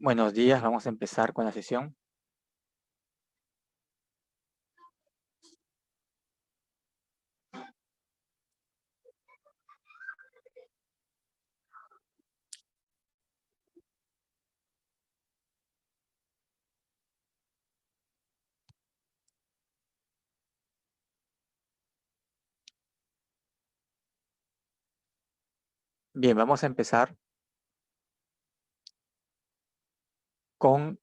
Buenos días, vamos a empezar con la sesión. Bien, vamos a empezar con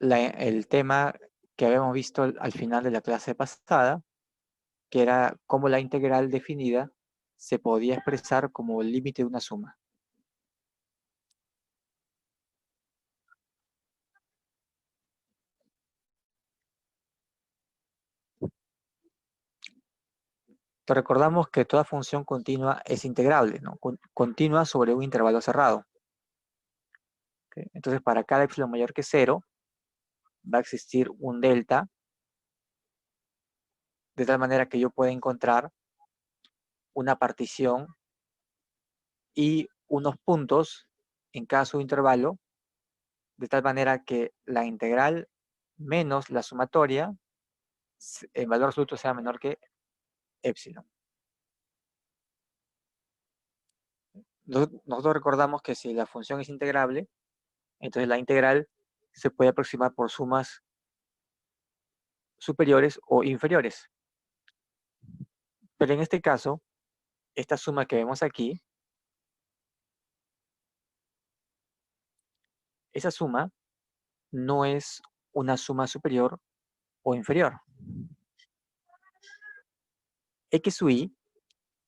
el tema que habíamos visto al final de la clase pasada, que era cómo la integral definida se podía expresar como el límite de una suma. Te recordamos que toda función continua es integrable, ¿no? Continua sobre un intervalo cerrado. ¿Okay? Entonces, para cada epsilon mayor que 0, va a existir un delta, de tal manera que yo pueda encontrar una partición y unos puntos en cada subintervalo, de tal manera que la integral menos la sumatoria en valor absoluto sea menor que epsilon. Nosotros recordamos que si la función es integrable, entonces la integral se puede aproximar por sumas superiores o inferiores. Pero en este caso, esta suma que vemos aquí, esa suma no es una suma superior o inferior. X sub i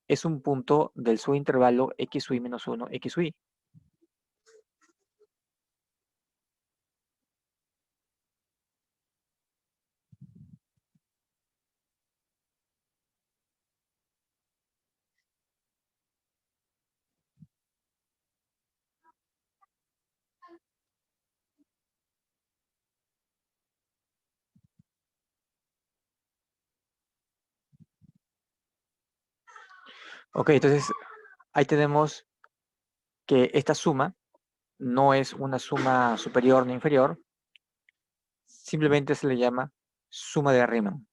es un punto del subintervalo x sub i menos 1, x sub i. Ok, entonces ahí tenemos que esta suma no es una suma superior ni inferior, simplemente se le llama suma de Riemann.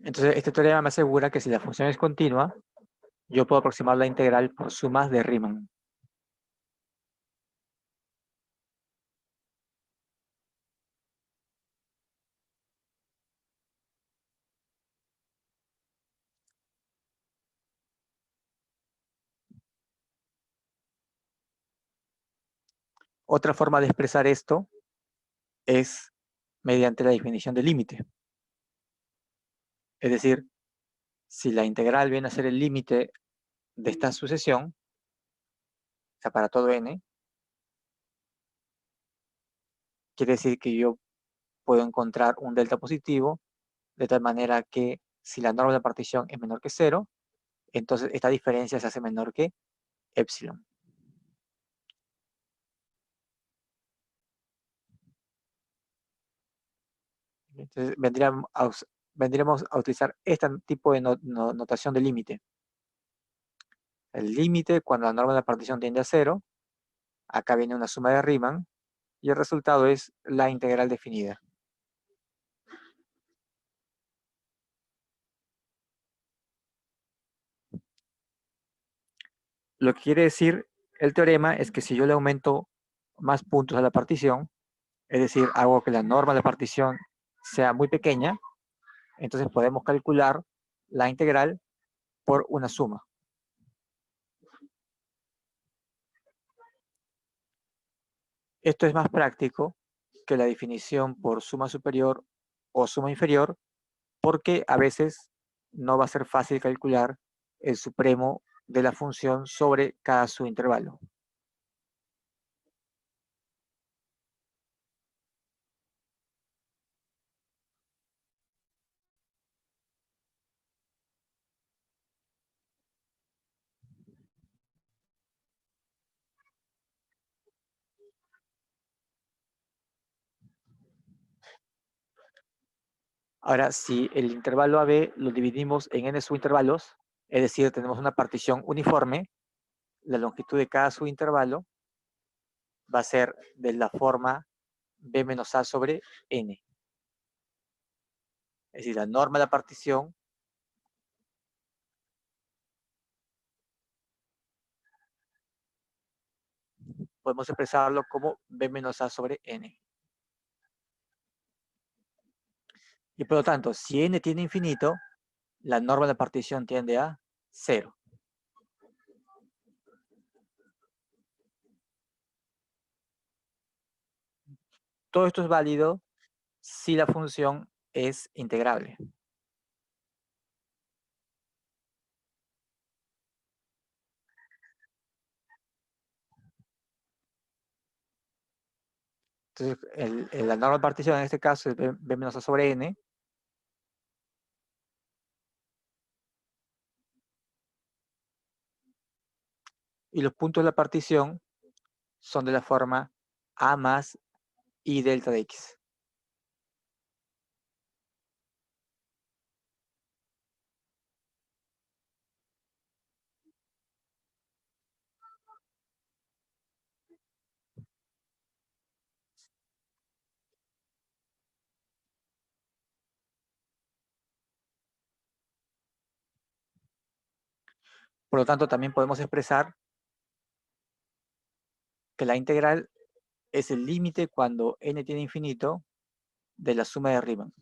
Entonces, este teorema me asegura que si la función es continua, yo puedo aproximar la integral por sumas de Riemann. Otra forma de expresar esto es mediante la definición del límite. Es decir, si la integral viene a ser el límite de esta sucesión, o sea, para todo n, quiere decir que yo puedo encontrar un delta positivo, de tal manera que si la norma de la partición es menor que 0, entonces esta diferencia se hace menor que epsilon. Entonces vendríamos a utilizar este tipo de notación de límite. El límite, cuando la norma de la partición tiende a 0, acá viene una suma de Riemann, y el resultado es la integral definida. Lo que quiere decir el teorema es que si yo le aumento más puntos a la partición, es decir, hago que la norma de la partición sea muy pequeña, entonces podemos calcular la integral por una suma. Esto es más práctico que la definición por suma superior o suma inferior, porque a veces no va a ser fácil calcular el supremo de la función sobre cada subintervalo. Ahora, si el intervalo AB lo dividimos en n subintervalos, es decir, tenemos una partición uniforme, la longitud de cada subintervalo va a ser de la forma B menos A sobre N. Es decir, la norma de la partición podemos expresarlo como B menos A sobre N. Y por lo tanto, si N tiene infinito, la norma de la partición tiende a 0. Todo esto es válido si la función es integrable. Entonces, la norma de partición en este caso es B menos A sobre N. Y los puntos de la partición son de la forma A más I delta de X. Por lo tanto, también podemos expresar que la integral es el límite cuando n tiene infinito de la suma de Riemann.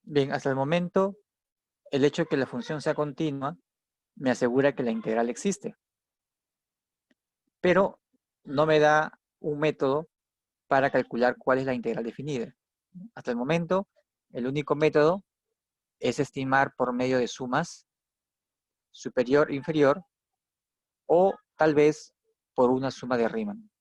Bien, hasta el momento, el hecho de que la función sea continua me asegura que la integral existe, pero no me da un método para calcular cuál es la integral definida. Hasta el momento, el único método es estimar por medio de sumas superior e inferior o tal vez por una suma de Riemann.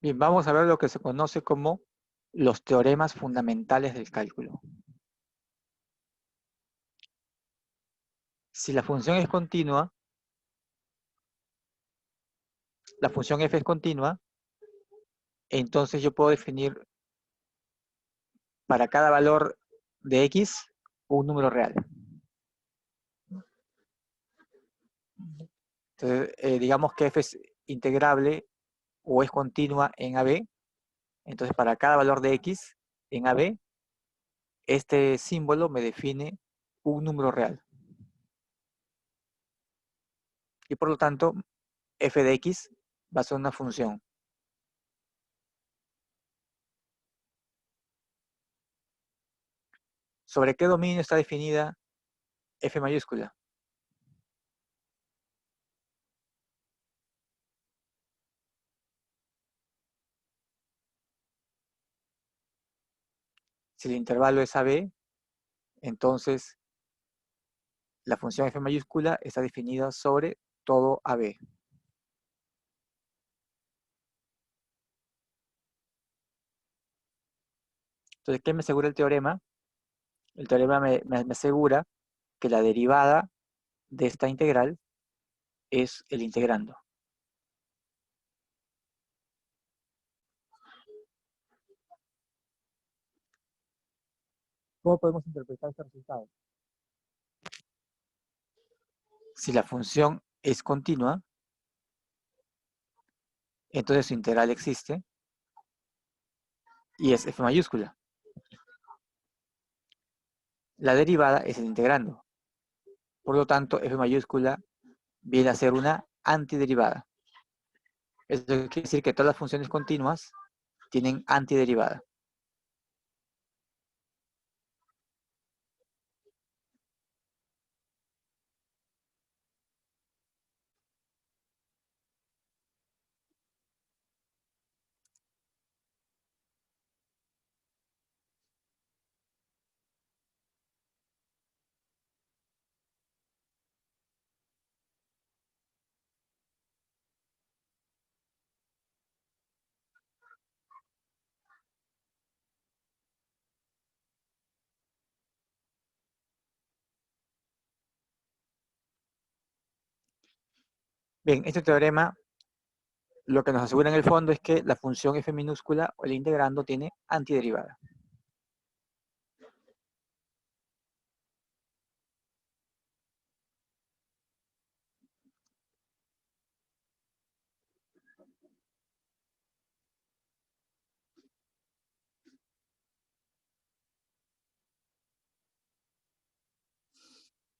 Bien, vamos a ver lo que se conoce como los teoremas fundamentales del cálculo. Si la función es continua, la función f es continua, entonces yo puedo definir para cada valor de x un número real. Entonces, digamos que f es integrable o es continua en AB, entonces para cada valor de x en AB, este símbolo me define un número real. Y por lo tanto, f de x va a ser una función. ¿Sobre qué dominio está definida f mayúscula? Si el intervalo es AB, entonces la función f mayúscula está definida sobre todo AB. Entonces, ¿qué me asegura el teorema? El teorema me asegura que la derivada de esta integral es el integrando. ¿Cómo podemos interpretar este resultado? Si la función es continua, entonces su integral existe y es f mayúscula. La derivada es el integrando. Por lo tanto, f mayúscula viene a ser una antiderivada. Esto quiere decir que todas las funciones continuas tienen antiderivada. Bien, este teorema lo que nos asegura en el fondo es que la función f minúscula o el integrando tiene antiderivada.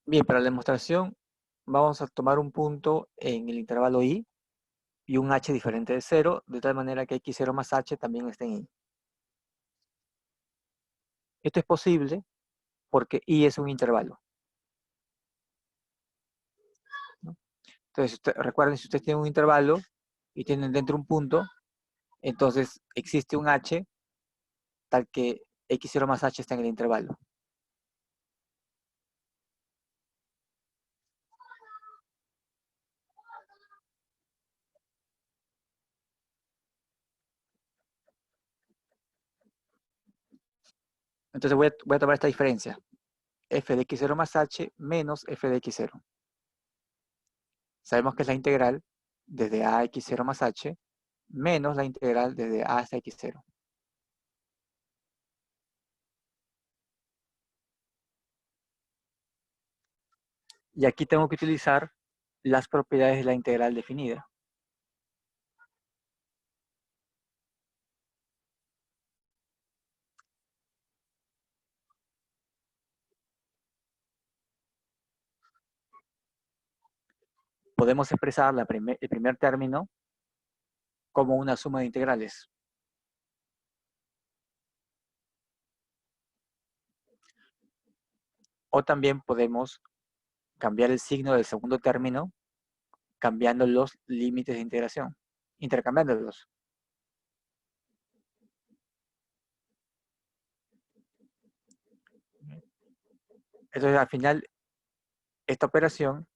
Bien, para la demostración vamos a tomar un punto en el intervalo i y un h diferente de 0, de tal manera que x0 más h también esté en i. Esto es posible porque i es un intervalo, ¿no? Entonces, recuerden, si ustedes tienen un intervalo y tienen dentro un punto, entonces existe un h tal que x0 más h está en el intervalo. Entonces voy a tomar esta diferencia, f de x0 más h menos f de x0. Sabemos que es la integral desde a x0 más h menos la integral desde a hasta x0. Y aquí tengo que utilizar las propiedades de la integral definida. Podemos expresar el primer término como una suma de integrales. O también podemos cambiar el signo del segundo término cambiando los límites de integración, intercambiándolos. Entonces, al final, esta operación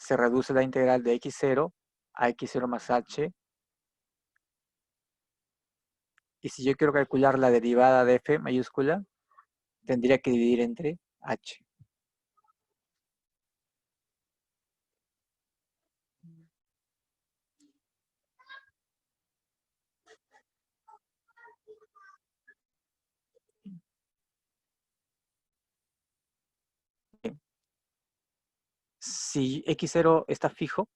se reduce la integral de x0 a x0 más h. Y si yo quiero calcular la derivada de f mayúscula, tendría que dividir entre h. Bien. Si x0 está fijo,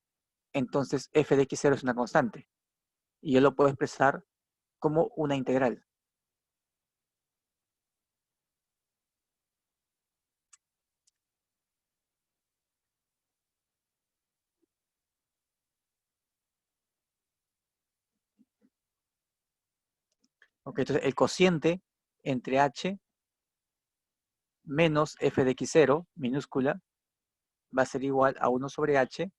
entonces f de x0 es una constante. Y yo lo puedo expresar como una integral. Okay, entonces el cociente entre h menos f de x0 minúscula va a ser igual a 1 sobre h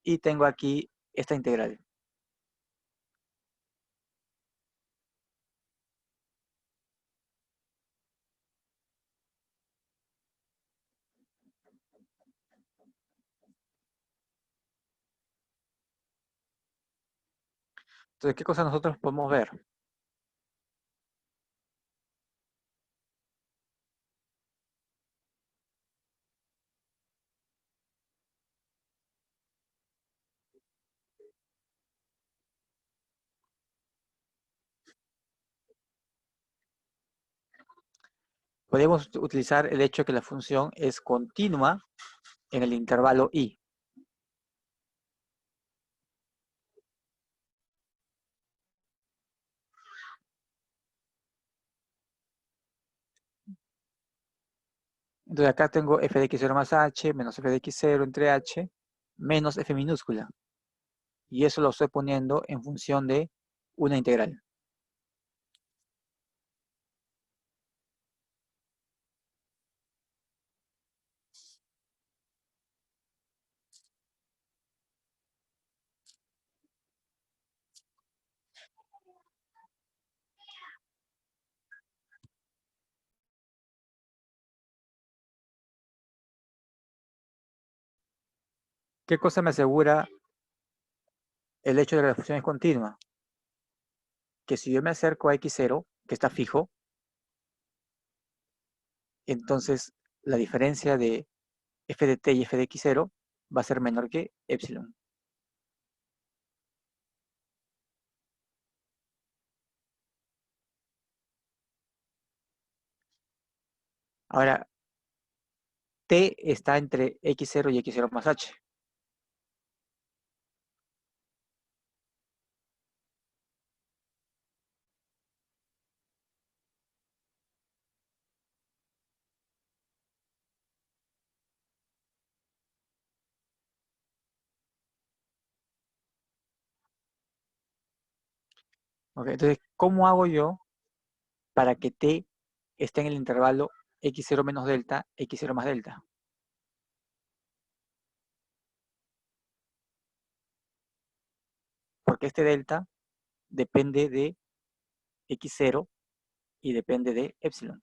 y tengo aquí esta integral. Entonces, ¿qué cosa nosotros podemos ver? Podemos utilizar el hecho de que la función es continua en el intervalo i. Entonces acá tengo f de x0 más h menos f de x0 entre h menos f minúscula. Y eso lo estoy poniendo en función de una integral. ¿Qué cosa me asegura el hecho de que la función es continua? Que si yo me acerco a x0, que está fijo, entonces la diferencia de f de t y f de x0 va a ser menor que epsilon. Ahora, t está entre x0 y x0 más h. ¿Ok? Entonces, ¿cómo hago yo para que t esté en el intervalo x0 menos delta, x0 más delta? Porque este delta depende de x0 y depende de epsilon.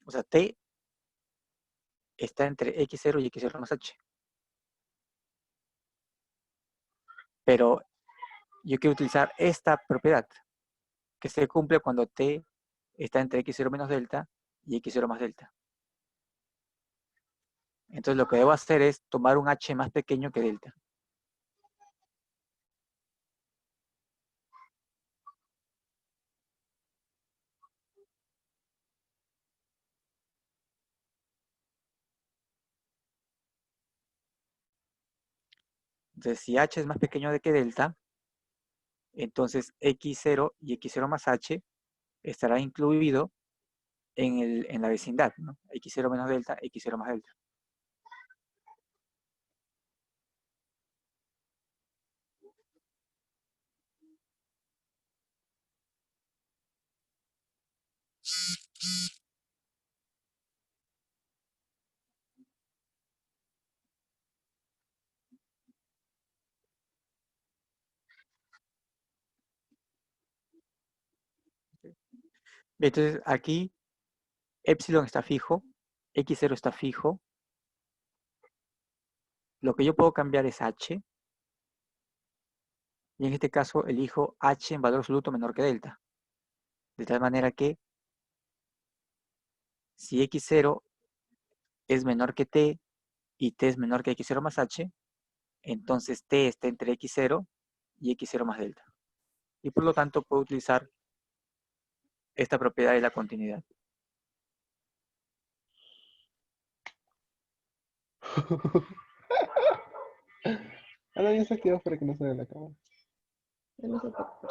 O sea, t está entre x0 y x0 más h. Pero yo quiero utilizar esta propiedad que se cumple cuando t está entre x0 menos delta y x0 más delta. Entonces lo que debo hacer es tomar un h más pequeño que delta. Entonces si h es más pequeño de que delta, entonces x0 y x0 más h estará incluido en la vecindad, ¿no? X0 menos delta, x0 más delta. Entonces aquí epsilon está fijo, x0 está fijo. Lo que yo puedo cambiar es h, y en este caso elijo h en valor absoluto menor que delta. De tal manera que si x0 es menor que t y t es menor que x0 más h, entonces t está entre x0 y x0 más delta. Y por lo tanto puedo utilizar esta propiedad de la continuidad. Ahora bien se activa para que no se vea la cámara. Ya no se preocupe.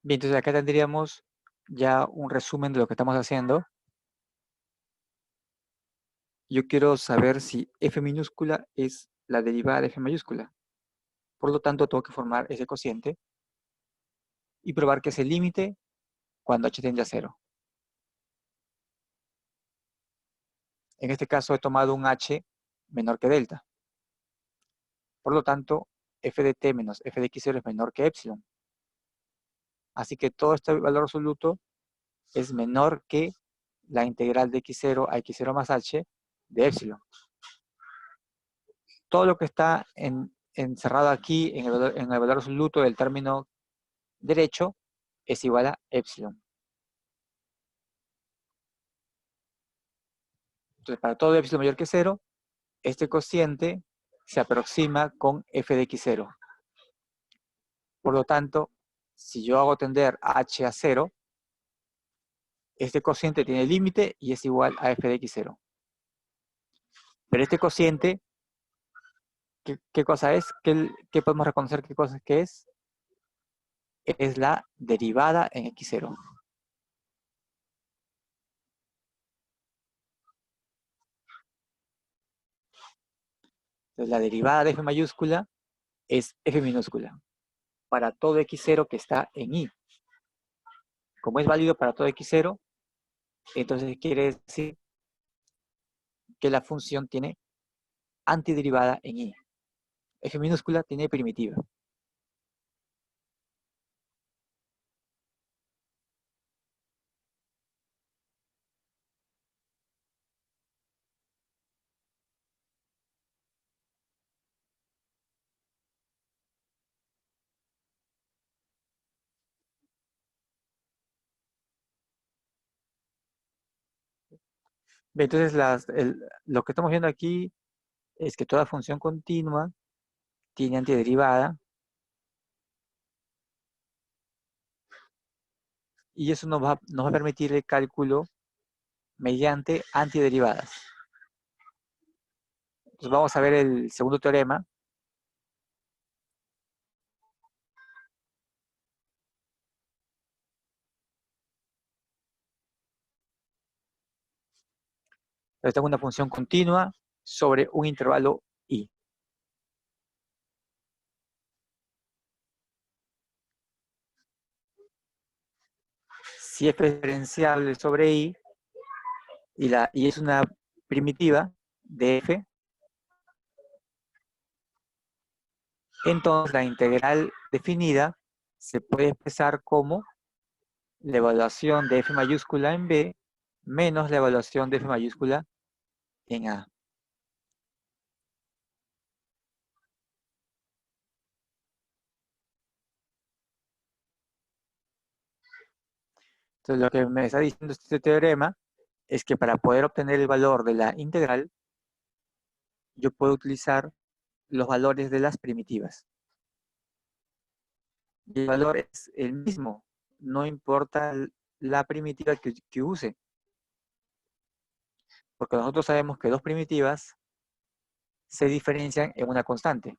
Bien, entonces acá tendríamos ya un resumen de lo que estamos haciendo. Yo quiero saber si f minúscula es la derivada de f mayúscula. Por lo tanto, tengo que formar ese cociente y probar que es el límite cuando h tiende a 0. En este caso he tomado un h menor que delta. Por lo tanto, f de t menos f de x0 es menor que epsilon. Así que todo este valor absoluto es menor que la integral de x0 a x0 más h de epsilon. Todo lo que está encerrado aquí en el valor absoluto del término derecho es igual a epsilon. Entonces, para todo epsilon mayor que 0, este cociente se aproxima con f de x0. Por lo tanto, si yo hago tender h a 0, este cociente tiene límite y es igual a f de x0. Pero este cociente, ¿qué cosa es? ¿Qué podemos reconocer qué cosa que es? Es la derivada en x0. Entonces, la derivada de f mayúscula es f minúscula para todo x0 que está en y. Como es válido para todo x0, entonces quiere decir que la función tiene antiderivada en y. F minúscula tiene primitiva. Entonces, lo que estamos viendo aquí es que toda función continua tiene antiderivada y eso nos va a permitir el cálculo mediante antiderivadas. Entonces vamos a ver el segundo teorema. Entonces tengo una función continua sobre un intervalo i. Si f es diferenciable sobre i y es una primitiva de f, entonces la integral definida se puede expresar como la evaluación de f mayúscula en b menos la evaluación de f mayúscula en a. Entonces lo que me está diciendo este teorema es que para poder obtener el valor de la integral, yo puedo utilizar los valores de las primitivas. Y el valor es el mismo, no importa la primitiva que use. Porque nosotros sabemos que dos primitivas se diferencian en una constante.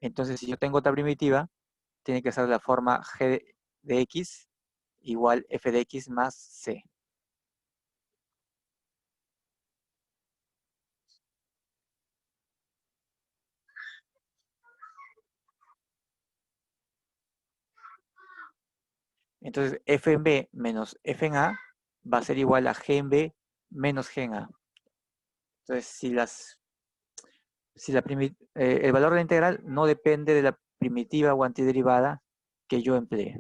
Entonces, si yo tengo otra primitiva, tiene que ser la forma g de x igual f de x más c. Entonces, f en b menos f en a va a ser igual a g en b menos g en a. Entonces, el valor de la integral no depende de la primitiva o antiderivada que yo emplee.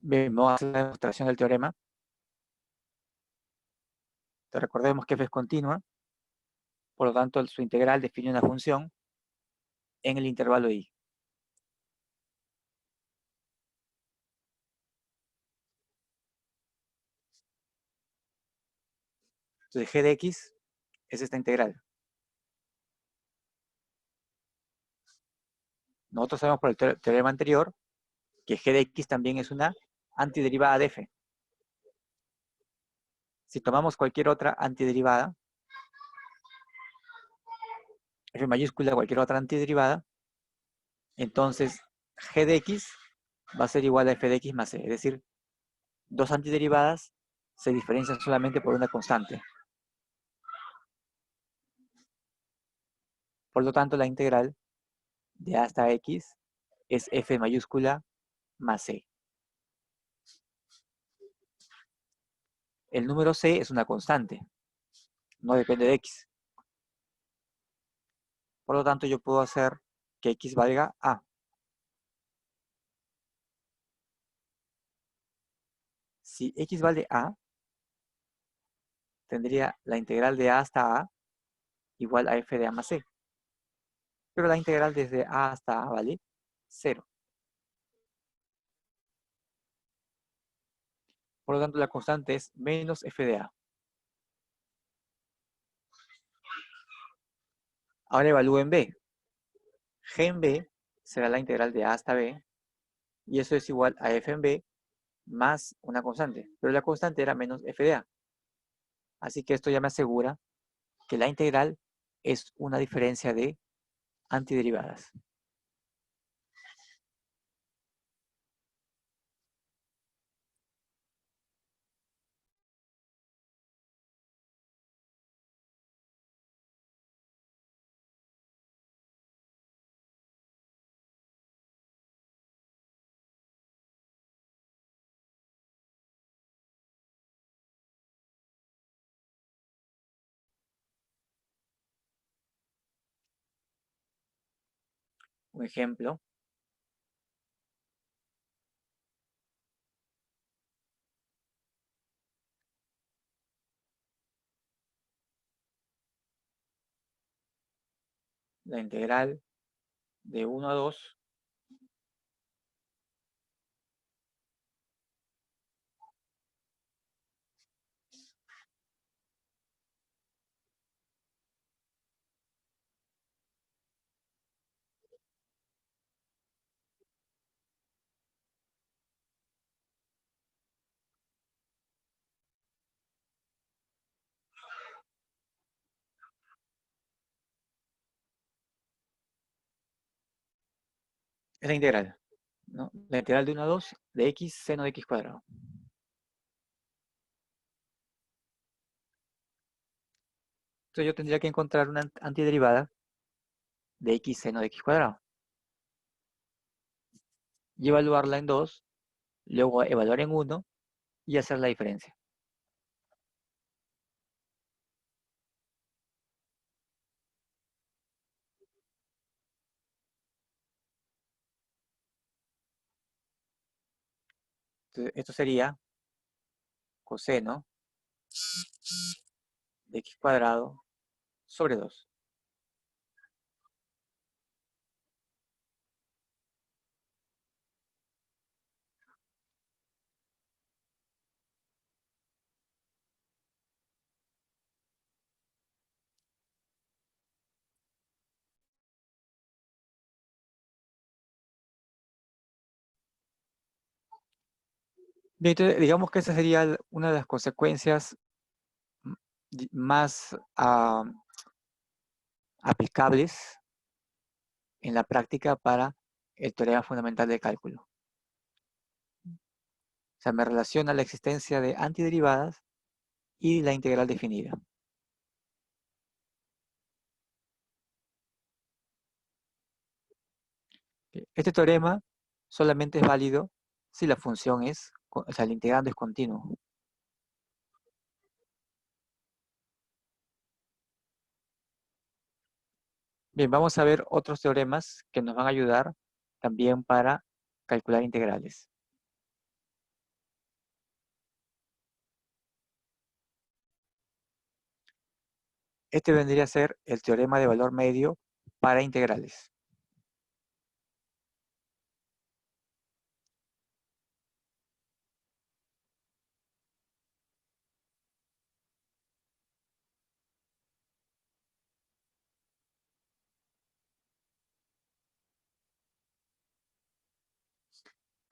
Bien, vamos a hacer la demostración del teorema. Entonces, recordemos que f es continua, por lo tanto su integral define una función en el intervalo i. Entonces g de x es esta integral. Nosotros sabemos por el teorema anterior que g de x también es una antiderivada de f. Si tomamos cualquier otra antiderivada, f mayúscula, cualquier otra antiderivada, entonces g de x va a ser igual a f de x más c. Es decir, dos antiderivadas se diferencian solamente por una constante. Por lo tanto, la integral de a hasta x es f mayúscula más c. El número c es una constante, no depende de x. Por lo tanto, yo puedo hacer que x valga a. si x vale a, tendría la integral de a hasta a igual a f de a más c. Pero la integral desde a hasta a vale 0. Por lo tanto, la constante es menos f de a. Ahora evalúen b. G en b será la integral de a hasta b, y eso es igual a f en b más una constante. Pero la constante era menos f de a. Así que esto ya me asegura que la integral es una diferencia de antiderivadas. Un ejemplo, la integral de 1 a 2 es la integral, ¿no? La integral de 1 a 2 de x seno de x cuadrado. Entonces yo tendría que encontrar una antiderivada de x seno de x cuadrado y evaluarla en 2, luego evaluar en 1 y hacer la diferencia. Entonces, esto sería coseno de x cuadrado sobre 2. Bien, entonces, digamos que esa sería una de las consecuencias más aplicables en la práctica para el teorema fundamental de cálculo. O sea, me relaciona la existencia de antiderivadas y la integral definida. Este teorema solamente es válido si la función es, o sea, el integrando es continuo. Bien, vamos a ver otros teoremas que nos van a ayudar también para calcular integrales. Este vendría a ser el teorema de valor medio para integrales.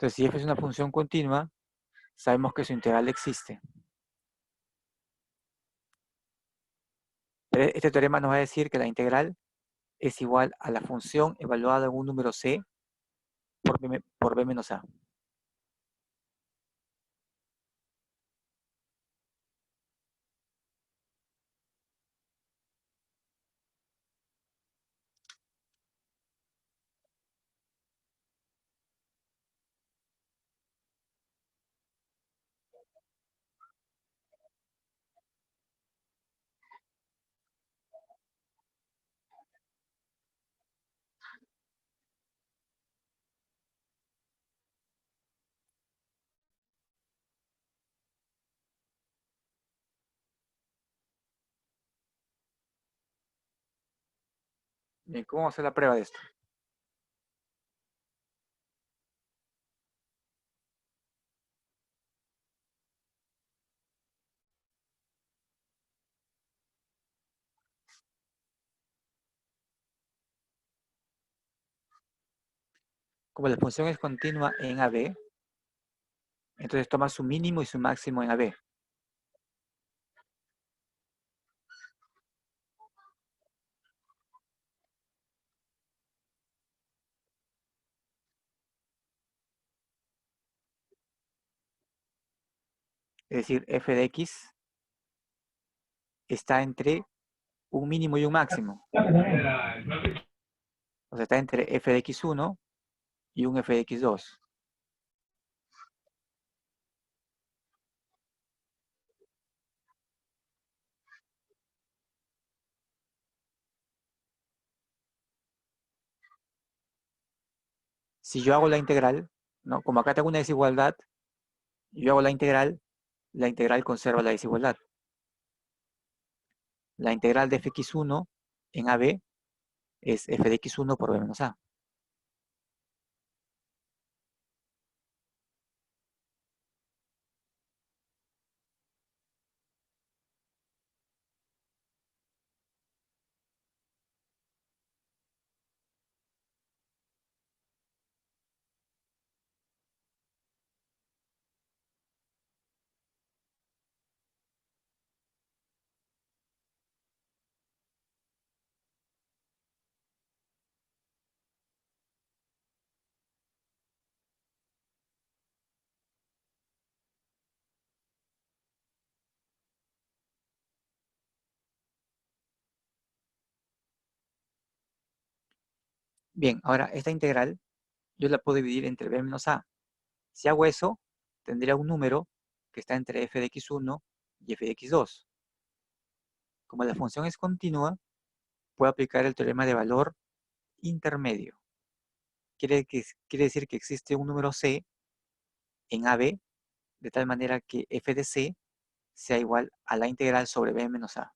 Entonces, si f es una función continua, sabemos que su integral existe. Pero este teorema nos va a decir que la integral es igual a la función evaluada en un número c por b menos a. Bien, ¿cómo vamos a hacer la prueba de esto? Como la función es continua en AB, entonces toma su mínimo y su máximo en AB. Es decir, f de x está entre un mínimo y un máximo. O sea, está entre f de x1 y un f de x2. Si yo hago la integral, ¿no? Como acá tengo una desigualdad, yo hago la integral conserva la desigualdad. La integral de fx1 en AB es f de x1 por b menos a. Bien, ahora esta integral yo la puedo dividir entre b menos a. Si hago eso, tendría un número que está entre f de x1 y f de x2. Como la función es continua, puedo aplicar el teorema de valor intermedio. Quiere decir que existe un número c en AB, de tal manera que f de c sea igual a la integral sobre b menos a.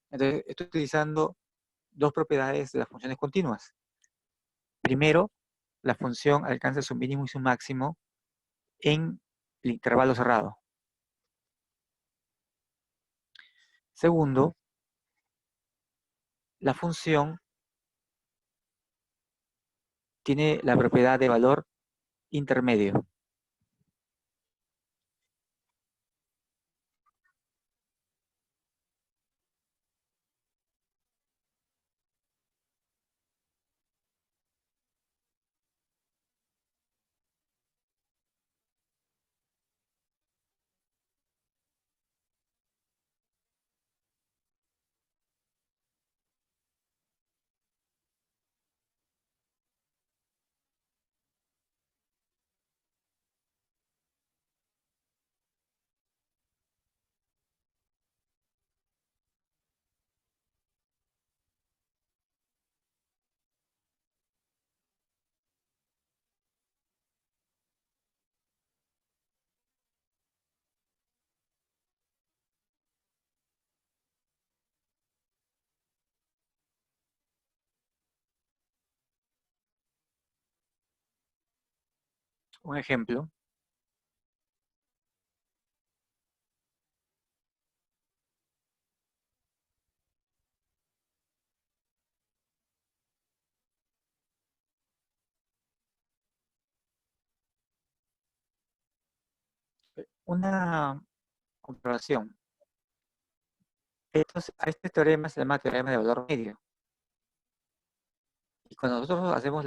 Entonces, estoy utilizando dos propiedades de las funciones continuas. Primero, la función alcanza su mínimo y su máximo en el intervalo cerrado. Segundo, la función tiene la propiedad de valor intermedio. Un ejemplo, una comprobación. A este teorema se llama teorema de valor medio. Y cuando nosotros hacemos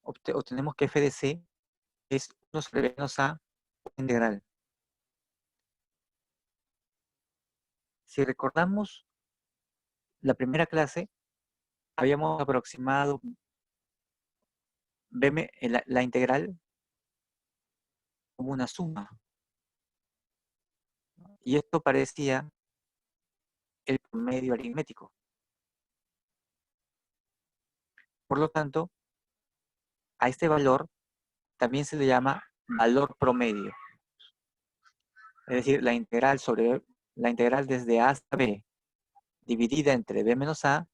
obtenemos que f de c es 1 sobre b menos a integral. Si recordamos la primera clase, habíamos aproximado veme la integral como una suma. Y esto parecía el promedio aritmético. Por lo tanto, a este valor también se le llama valor promedio. Es decir, la integral desde a hasta b dividida entre b menos a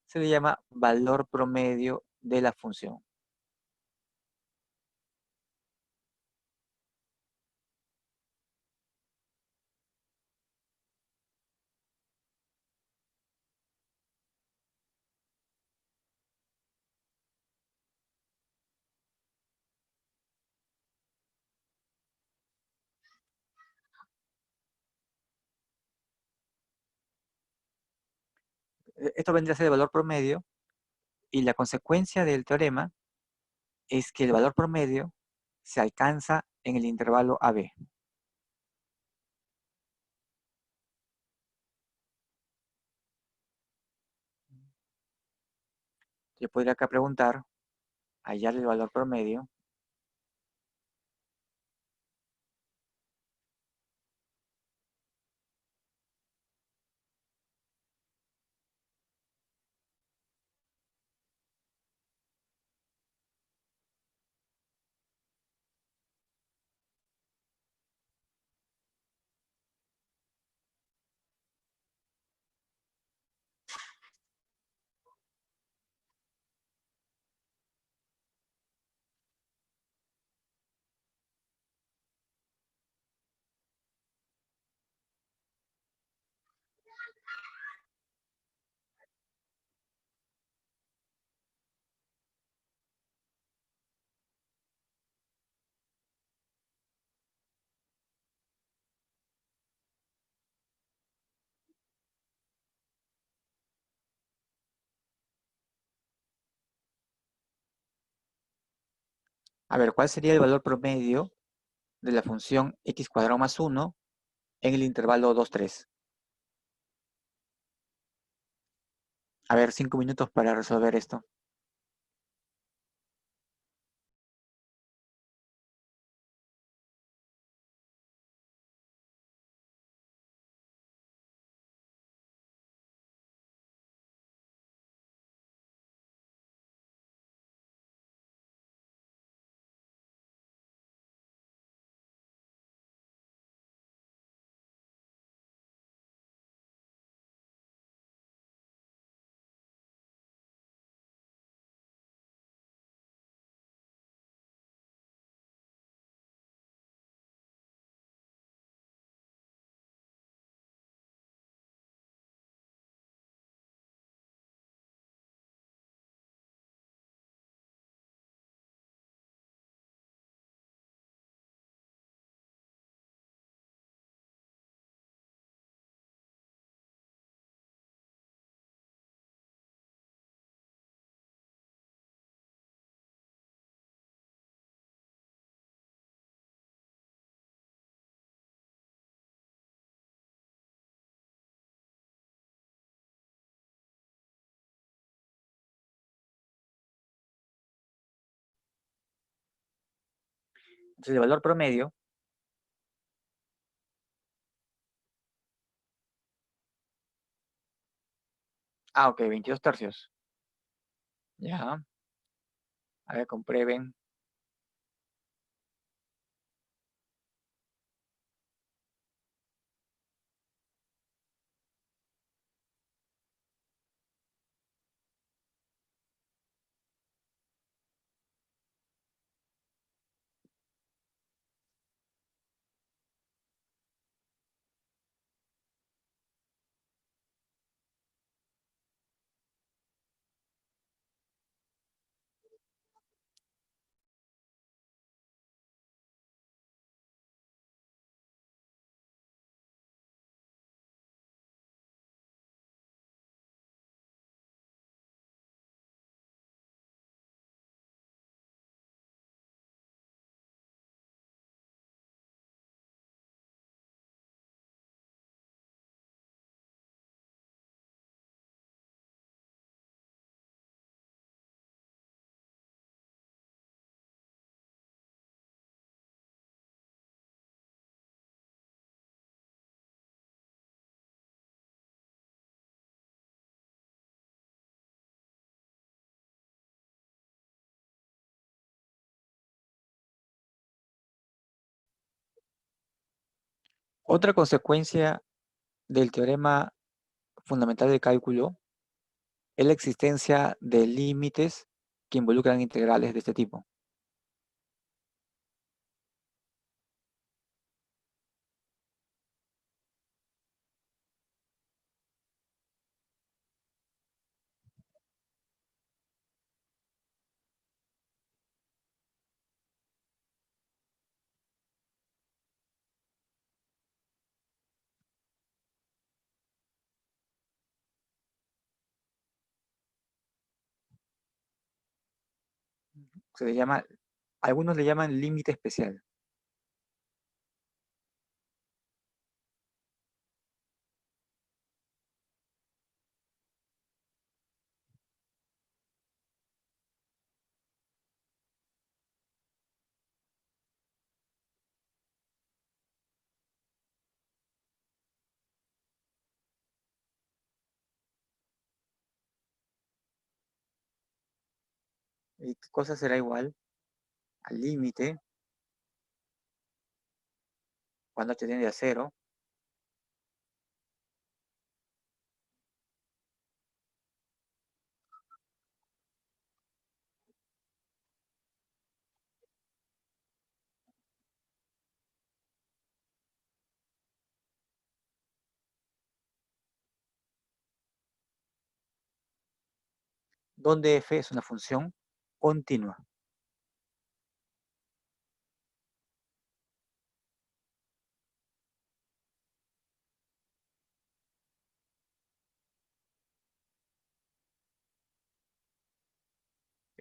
se le llama valor promedio de la función. Esto vendría a ser el valor promedio y la consecuencia del teorema es que el valor promedio se alcanza en el intervalo AB. Yo podría acá preguntar, hallar el valor promedio. A ver, ¿cuál sería el valor promedio de la función x cuadrado más 1 en el intervalo 2, 3? A ver, 5 minutos para resolver esto. Entonces, el valor promedio ok, 22 tercios. Ya, a ver, comprueben. Otra consecuencia del teorema fundamental del cálculo es la existencia de límites que involucran integrales de este tipo. Se le llama, algunos le llaman límite especial. ¿Y qué cosa será igual al límite cuando h tiende a cero, donde f es una función continua?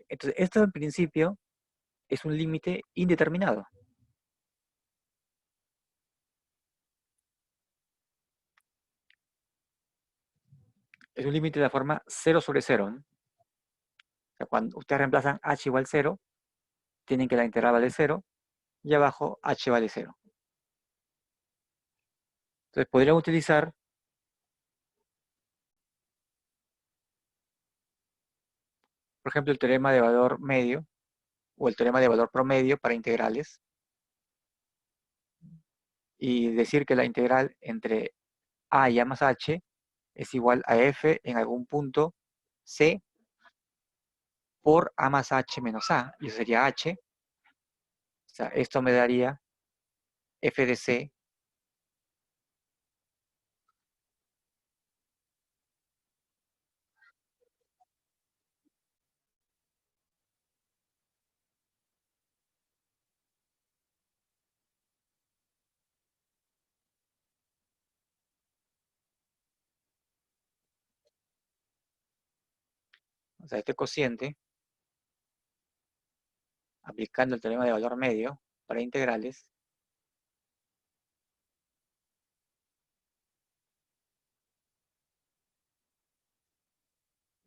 Entonces, esto en principio es un límite indeterminado. Es un límite de la forma 0 sobre 0, ¿no? O sea, cuando ustedes reemplazan h igual 0, tienen que la integral vale 0 y abajo h vale 0. Entonces podrían utilizar, por ejemplo, el teorema de valor medio o el teorema de valor promedio para integrales y decir que la integral entre a y a más h es igual a f en algún punto c por a más h menos a, y eso sería h. O sea, esto me daría f de c. O sea, este cociente, aplicando el teorema de valor medio para integrales,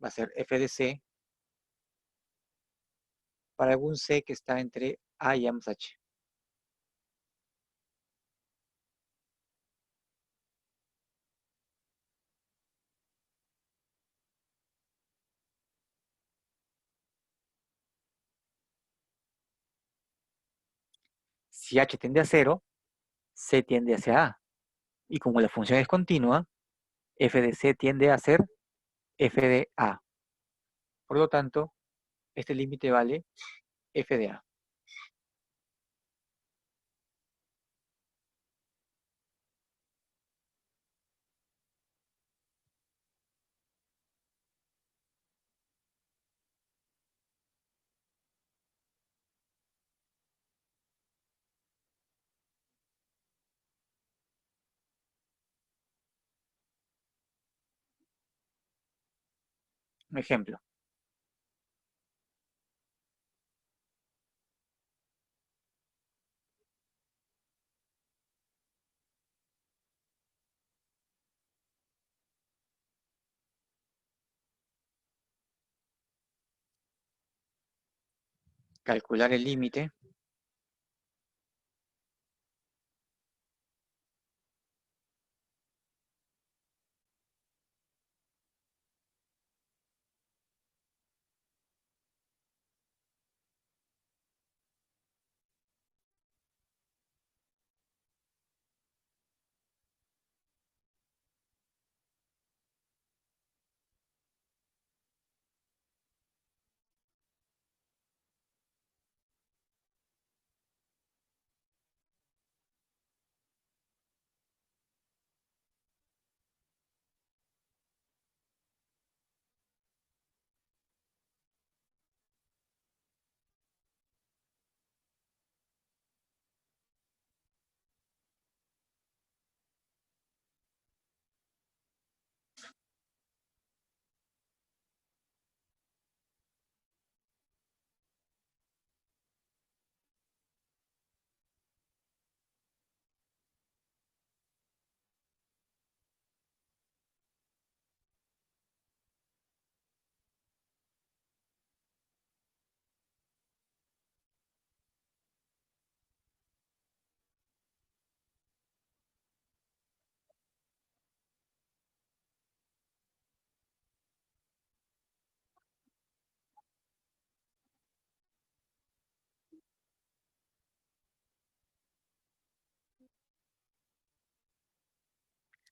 va a ser f de c para algún c que está entre a y a más h. Si h tiende a 0, c tiende hacia a. Y como la función es continua, f de c tiende a ser f de a. Por lo tanto, este límite vale f de a. Un ejemplo, calcular el límite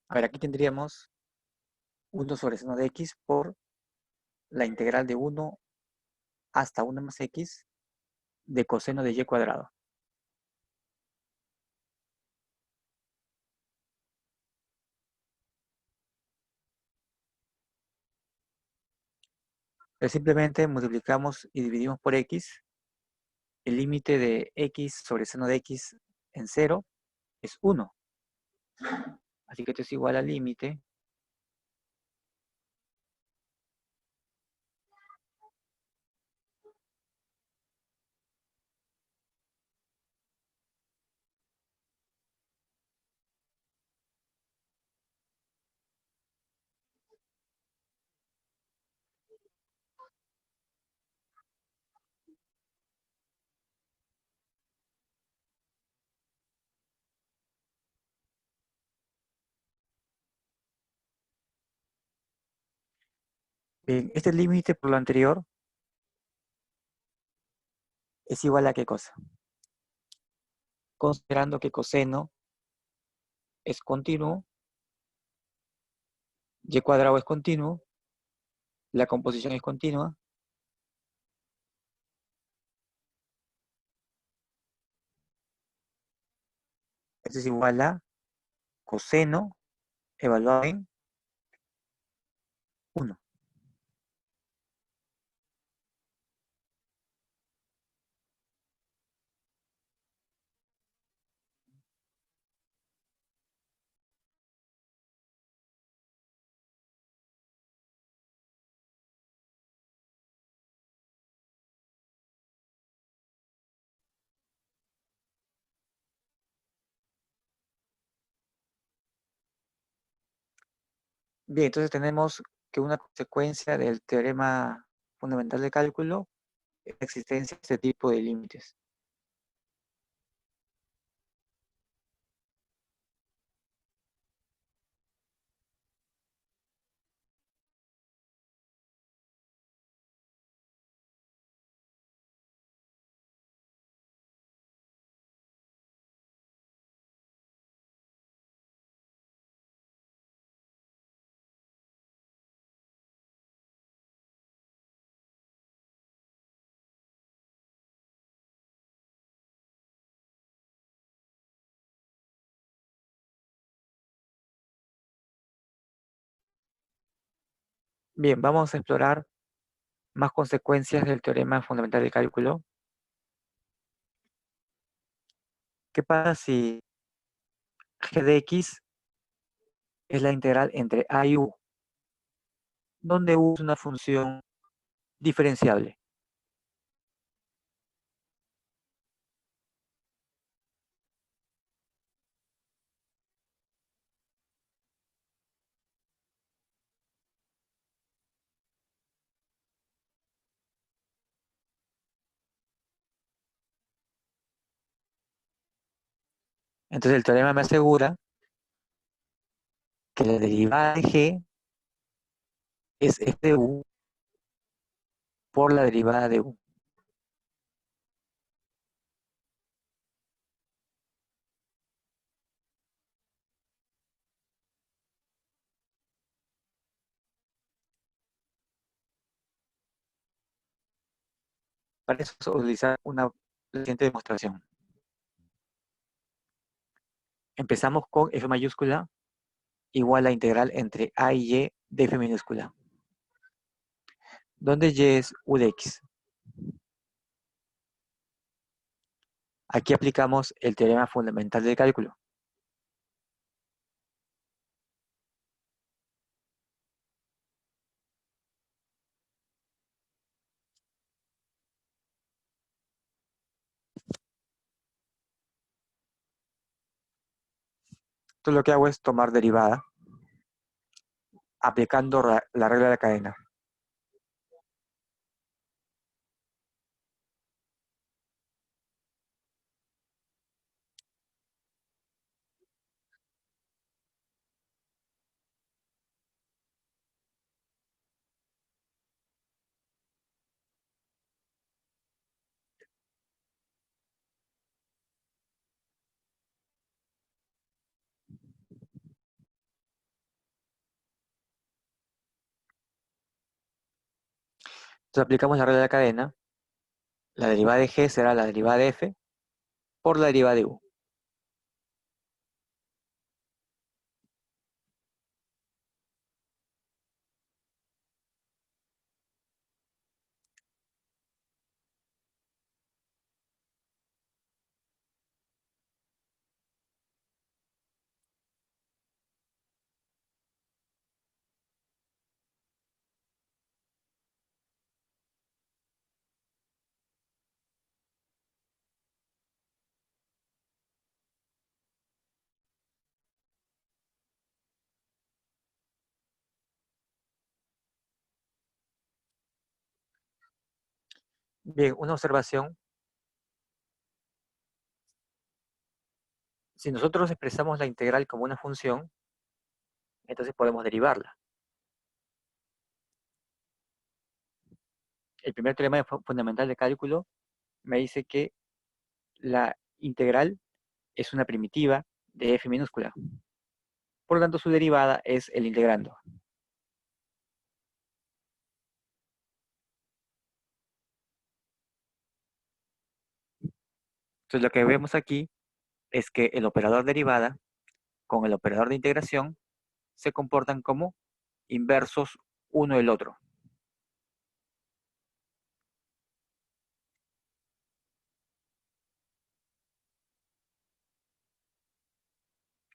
A ver, aquí tendríamos 1 sobre seno de x por la integral de 1 hasta 1 más x de coseno de y cuadrado. Simplemente multiplicamos y dividimos por x. El límite de x sobre seno de x en 0 es 1. Así que esto es igual al límite bien, este límite por lo anterior es igual a ¿qué cosa? Considerando que coseno es continuo, y cuadrado es continuo, la composición es continua, esto es igual a coseno evaluado en 1. Bien, entonces tenemos que una consecuencia del teorema fundamental de cálculo es la existencia de este tipo de límites. Bien, vamos a explorar más consecuencias del teorema fundamental del cálculo. ¿Qué pasa si g de x es la integral entre a y u, donde u es una función diferenciable? Entonces el teorema me asegura que la derivada de g es f de u por la derivada de u. Para eso vamos a utilizar una siguiente demostración. Empezamos con f mayúscula igual a integral entre a y y de f minúscula, donde y es u de x. Aquí aplicamos el teorema fundamental del cálculo. Entonces lo que hago es tomar derivada, aplicando la regla de la cadena. Entonces aplicamos la regla de la cadena. La derivada de g será la derivada de f por la derivada de u. Bien, una observación. Si nosotros expresamos la integral como una función, entonces podemos derivarla. El primer teorema fundamental de cálculo me dice que la integral es una primitiva de f minúscula. Por lo tanto, su derivada es el integrando. Entonces, lo que vemos aquí es que el operador derivada con el operador de integración se comportan como inversos uno del otro.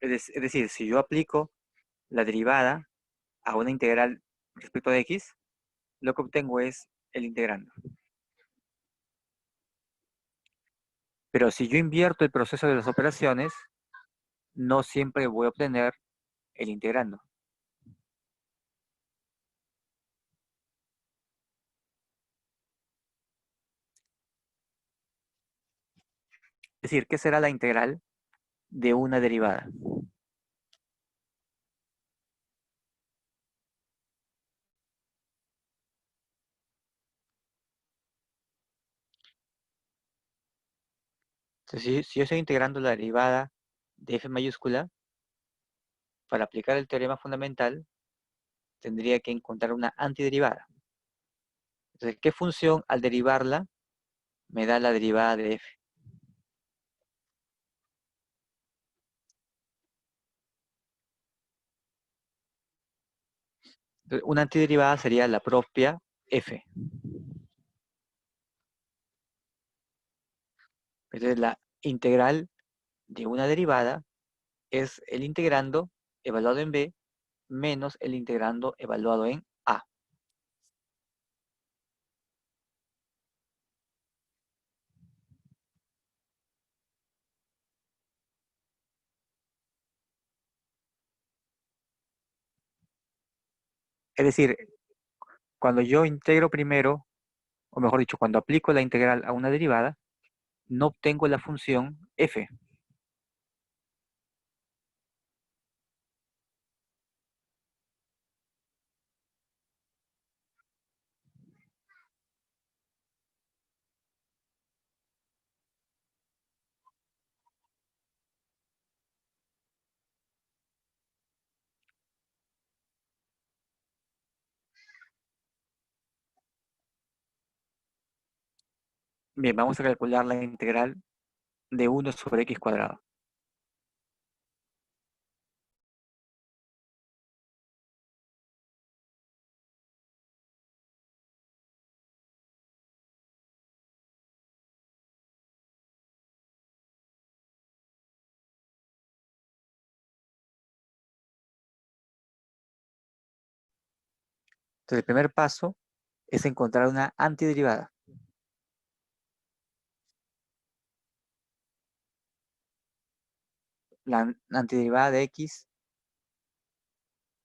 Es decir, si yo aplico la derivada a una integral respecto de x, lo que obtengo es el integrando. Pero si yo invierto el proceso de las operaciones, no siempre voy a obtener el integrando. Es decir, ¿qué será la integral de una derivada? Entonces, si yo estoy integrando la derivada de f mayúscula, para aplicar el teorema fundamental, tendría que encontrar una antiderivada. Entonces, ¿qué función al derivarla me da la derivada de f? Entonces, una antiderivada sería la propia f. Entonces, la integral de una derivada es el integrando evaluado en b menos el integrando evaluado en a. Es decir, cuando yo integro primero, o mejor dicho, cuando aplico la integral a una derivada, no obtengo la función f. Bien, vamos a calcular la integral de 1 sobre x cuadrado. Entonces, el primer paso es encontrar una antiderivada. La antiderivada de x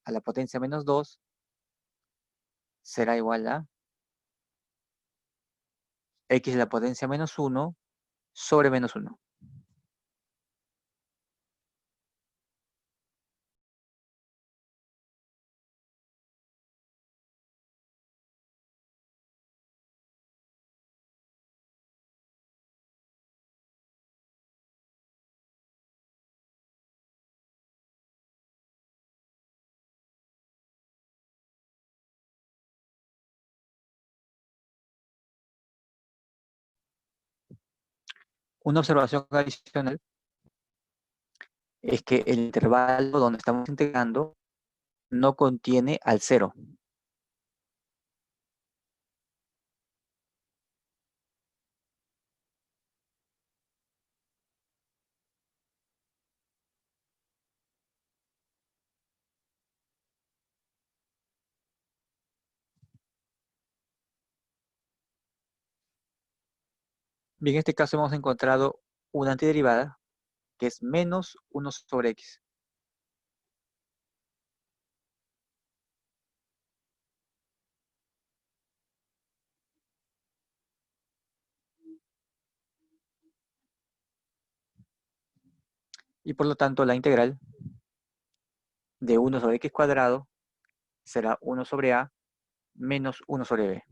a la potencia menos 2 será igual a x a la potencia menos 1 sobre menos 1. Una observación adicional es que el intervalo donde estamos integrando no contiene al cero. Bien, en este caso hemos encontrado una antiderivada que es menos 1 sobre x. Y por lo tanto la integral de 1 sobre x cuadrado será 1 sobre a menos 1 sobre b.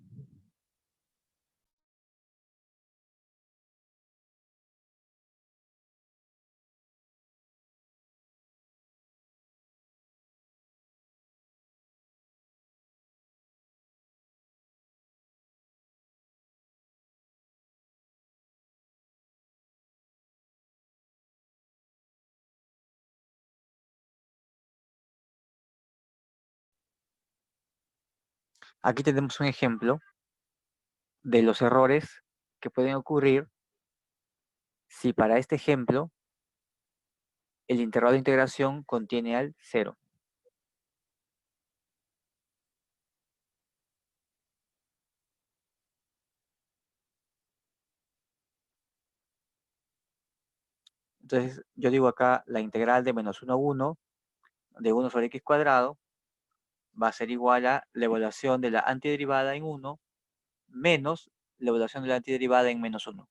Aquí tenemos un ejemplo de los errores que pueden ocurrir si para este ejemplo el intervalo de integración contiene al cero. Entonces yo digo acá la integral de menos 1 a 1 de 1 sobre x cuadrado va a ser igual a la evaluación de la antiderivada en 1 menos la evaluación de la antiderivada en menos 1.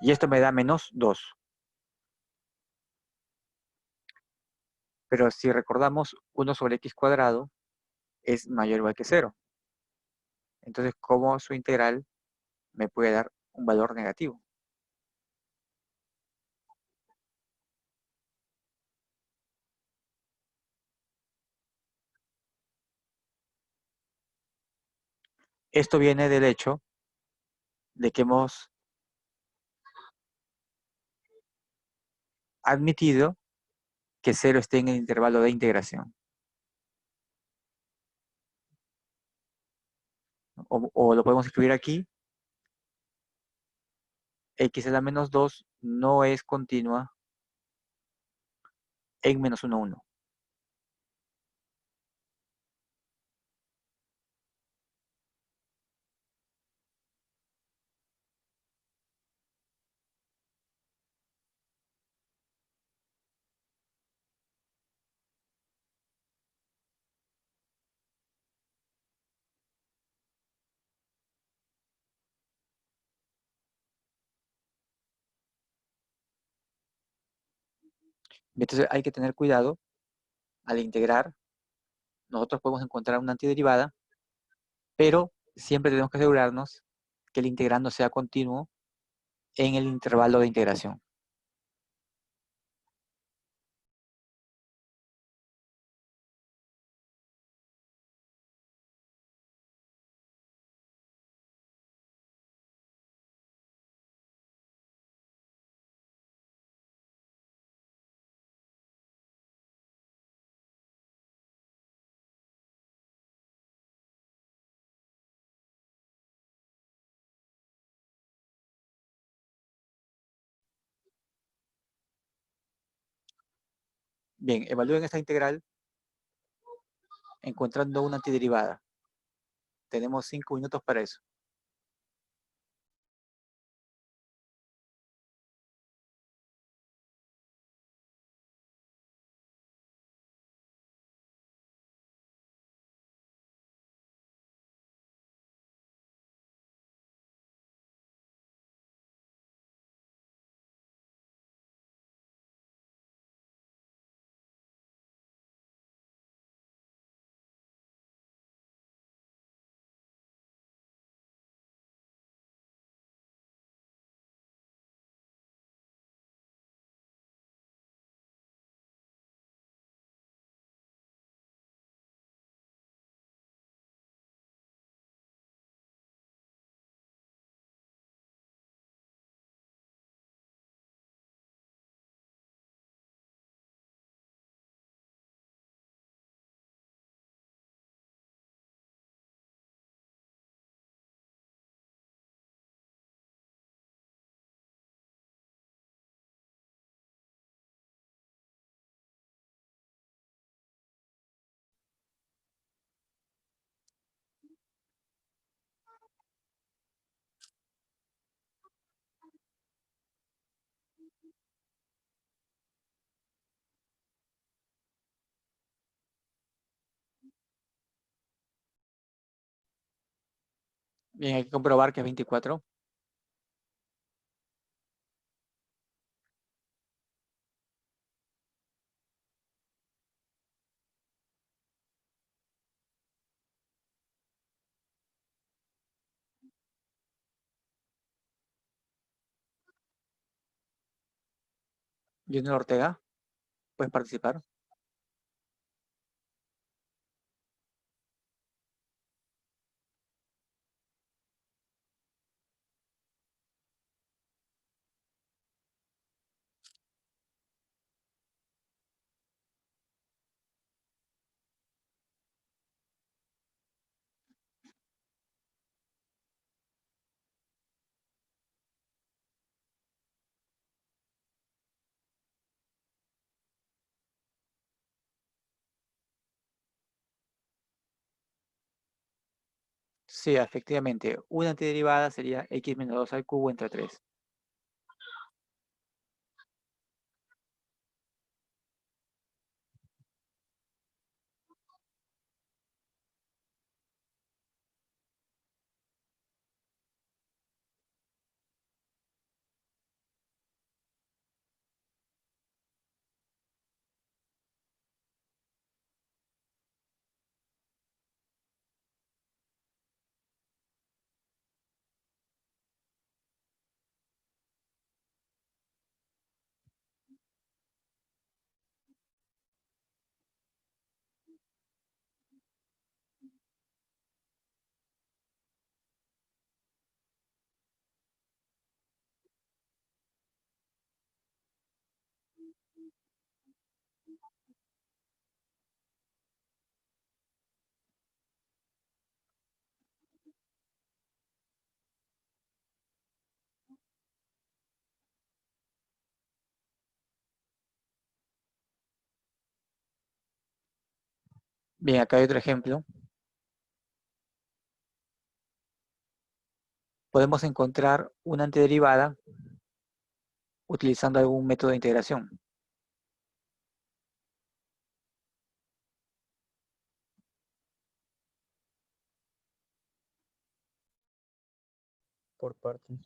Y esto me da menos 2. Pero si recordamos, 1 sobre x cuadrado es mayor o igual que 0. Entonces, ¿cómo su integral me puede dar un valor negativo? Esto viene del hecho de que hemos admitido que 0 esté en el intervalo de integración. O lo podemos escribir aquí, x a la menos 2 no es continua en menos 1, 1. Entonces hay que tener cuidado al integrar. Nosotros podemos encontrar una antiderivada, pero siempre tenemos que asegurarnos que el integrando sea continuo en el intervalo de integración. Bien, evalúen esta integral encontrando una antiderivada. Tenemos 5 minutos para eso. Bien, hay que comprobar que es 24. Junior Ortega, puedes participar. Sí, efectivamente. Una antiderivada sería x menos 2 al cubo entre 3. Bien, acá hay otro ejemplo. Podemos encontrar una antiderivada utilizando algún método de integración. Por partes.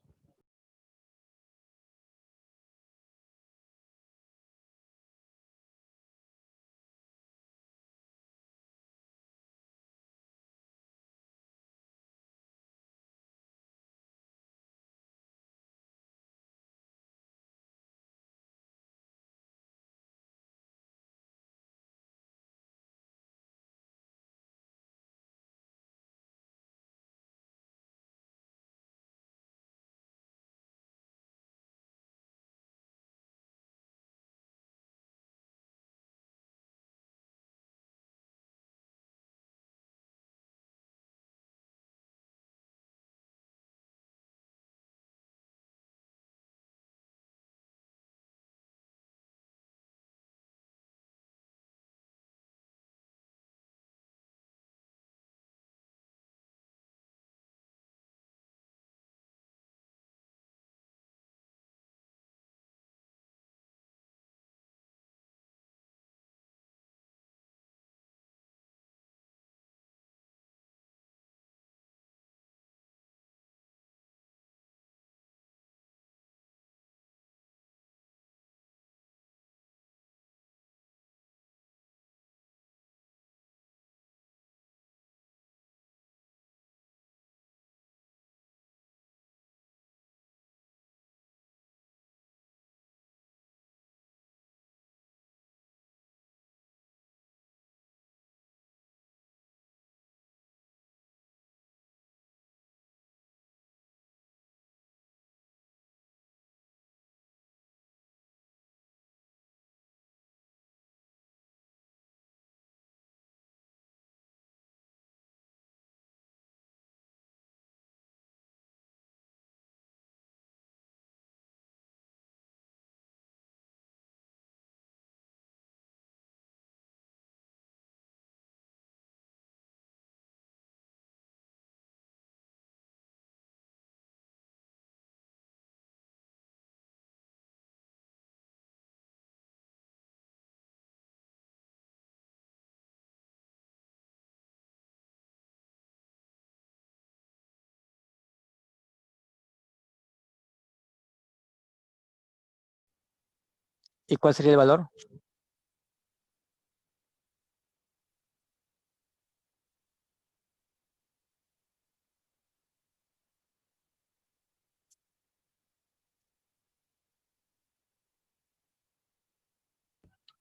¿Y cuál sería el valor?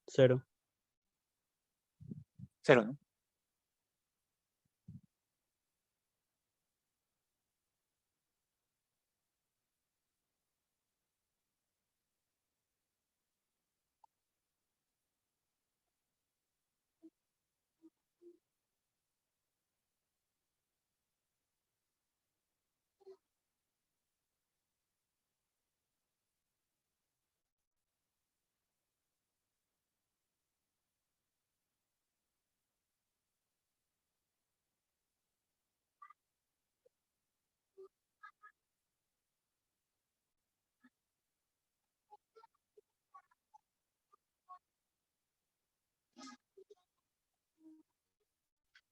Cero. Cero, ¿no?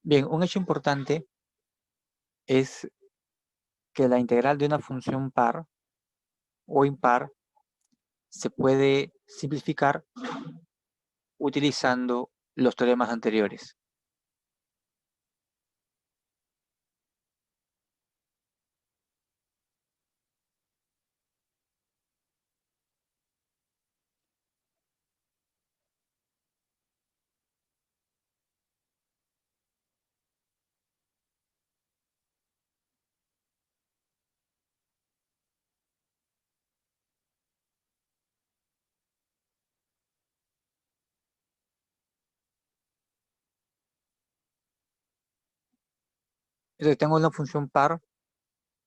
Bien, un hecho importante es que la integral de una función par o impar se puede simplificar utilizando los teoremas anteriores. Entonces tengo una función par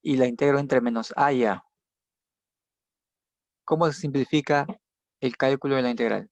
y la integro entre menos a y a. ¿Cómo se simplifica el cálculo de la integral?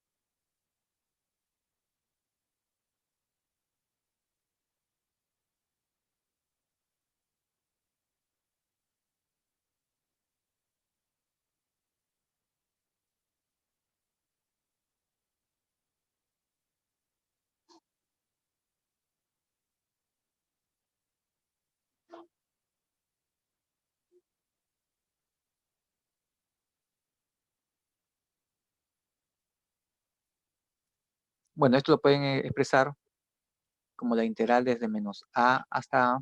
Bueno, esto lo pueden expresar como la integral desde menos a hasta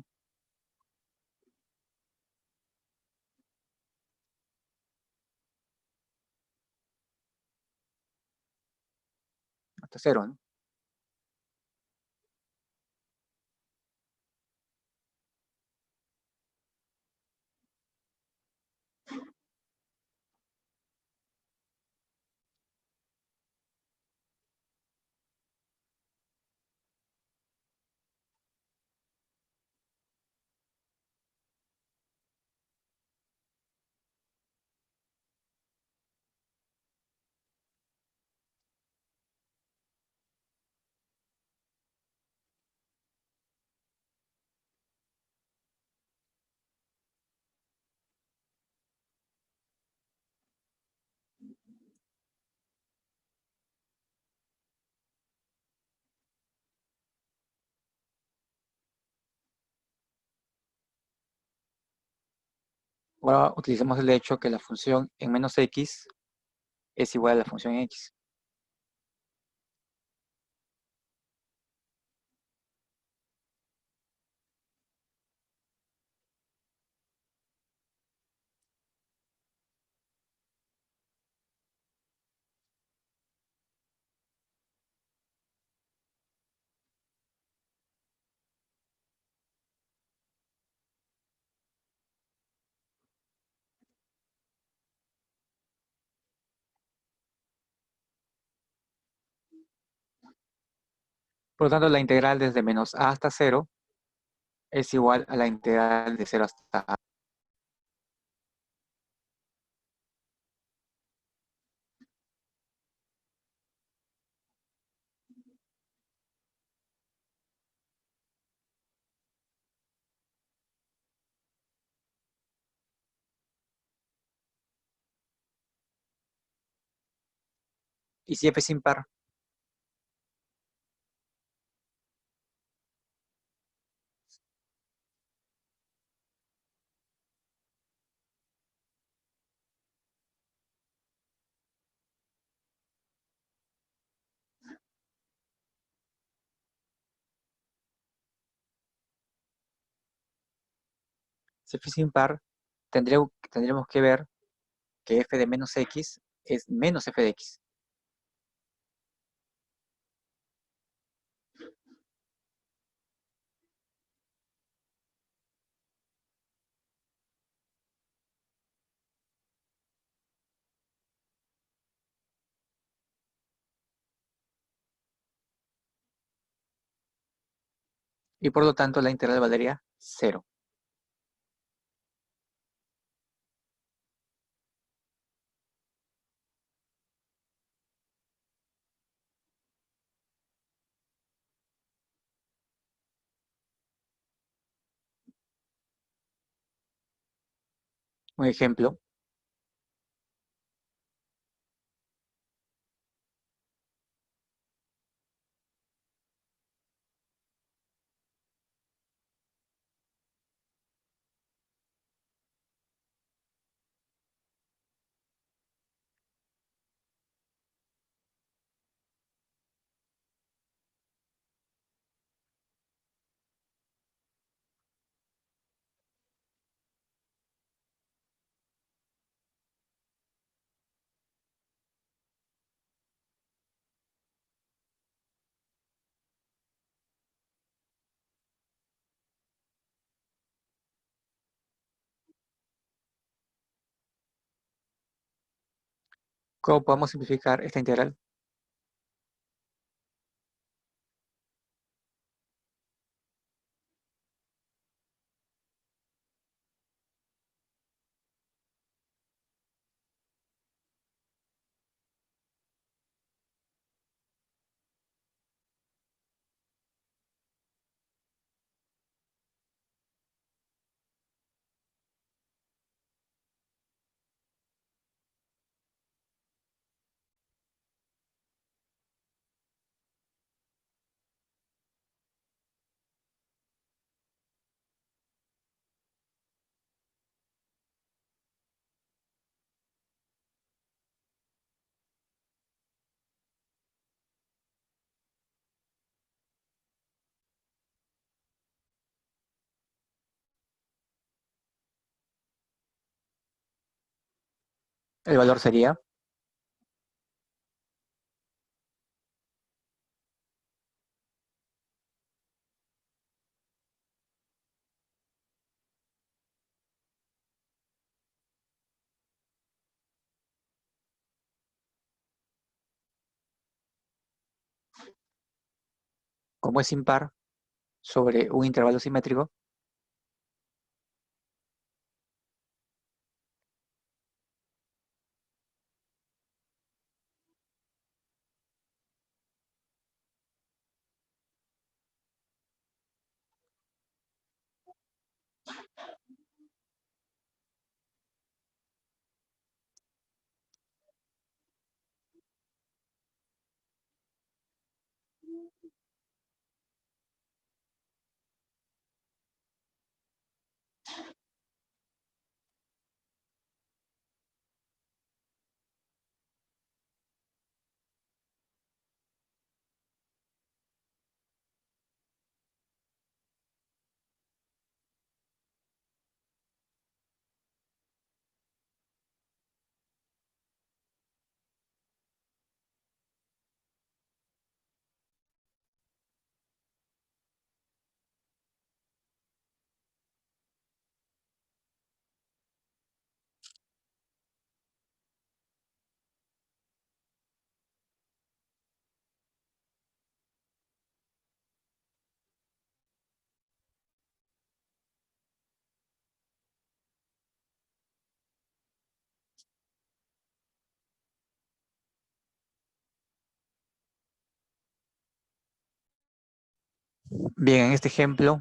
cero, ¿no? Ahora utilizamos el hecho que la función en menos x es igual a la función x. Por lo tanto, la integral desde menos a hasta cero es igual a la integral de cero hasta a. Y si f es impar, Si fuese impar, tendríamos que ver que f de menos x es menos f de x. Y por lo tanto la integral valdría 0. Un ejemplo. ¿Cómo podemos simplificar esta integral? El valor sería, como es impar, sobre un intervalo simétrico, bien, en este ejemplo,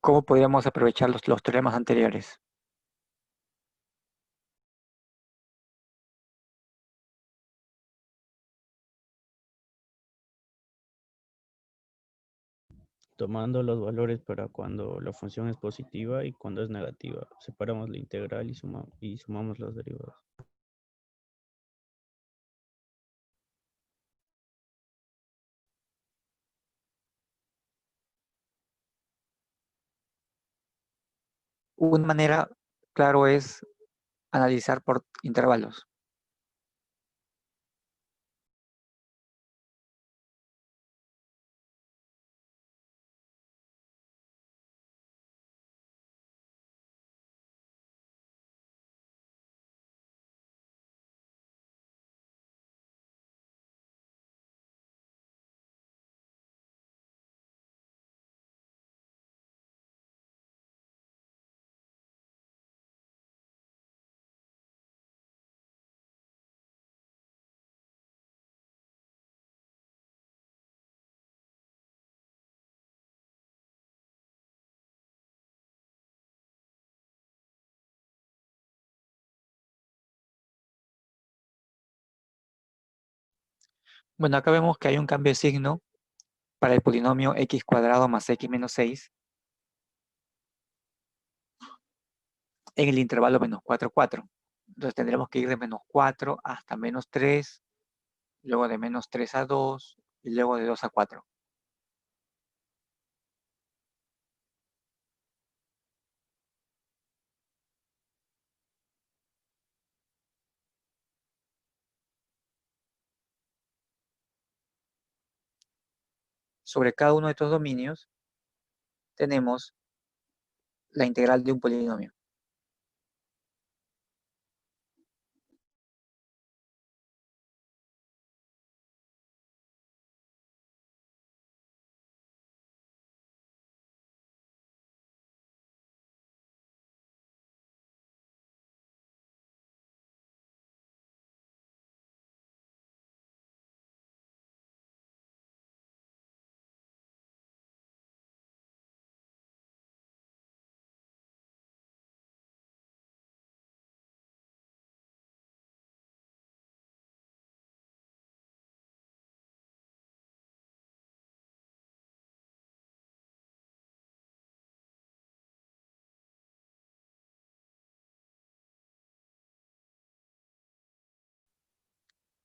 ¿cómo podríamos aprovechar los teoremas anteriores? Tomando los valores para cuando la función es positiva y cuando es negativa. Separamos la integral y sumamos los derivados. Una manera, claro, es analizar por intervalos. Bueno, acá vemos que hay un cambio de signo para el polinomio x cuadrado más x menos 6 en el intervalo menos 4, 4. Entonces tendremos que ir de menos 4 hasta menos 3, luego de menos 3 a 2 y luego de 2 a 4. Sobre cada uno de estos dominios tenemos la integral de un polinomio.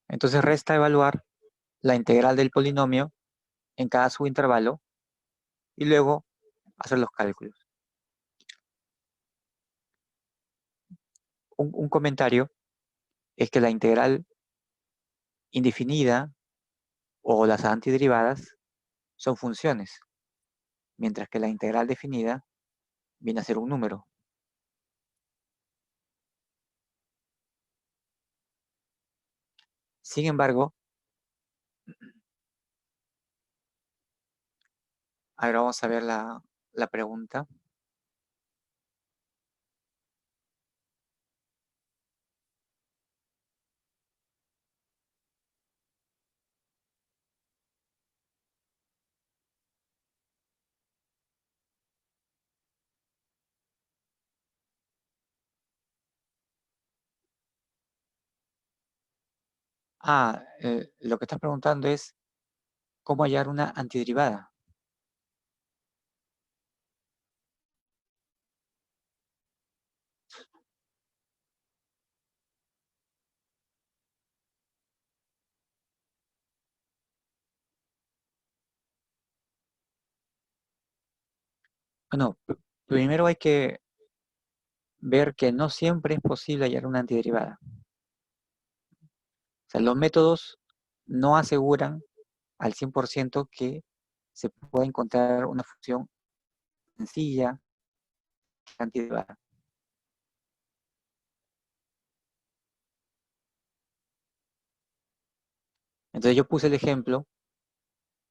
Entonces resta evaluar la integral del polinomio en cada subintervalo y luego hacer los cálculos. Un comentario es que la integral indefinida o las antiderivadas son funciones, mientras que la integral definida viene a ser un número. Sin embargo, ahora vamos a ver la pregunta. Lo que estás preguntando es cómo hallar una antiderivada. Bueno, primero hay que ver que no siempre es posible hallar una antiderivada. O sea, los métodos no aseguran al 100% que se pueda encontrar una función sencilla antiderivada. Entonces yo puse el ejemplo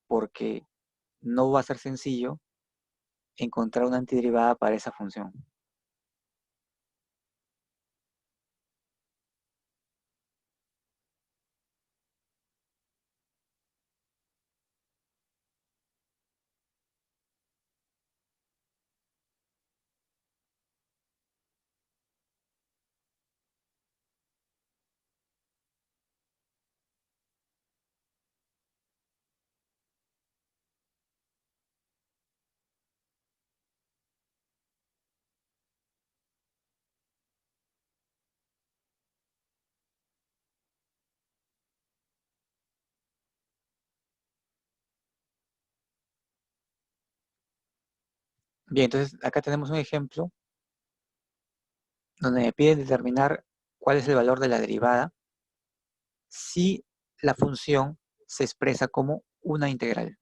porque no va a ser sencillo encontrar una antiderivada para esa función. Bien, entonces acá tenemos un ejemplo donde me piden determinar cuál es el valor de la derivada si la función se expresa como una integral.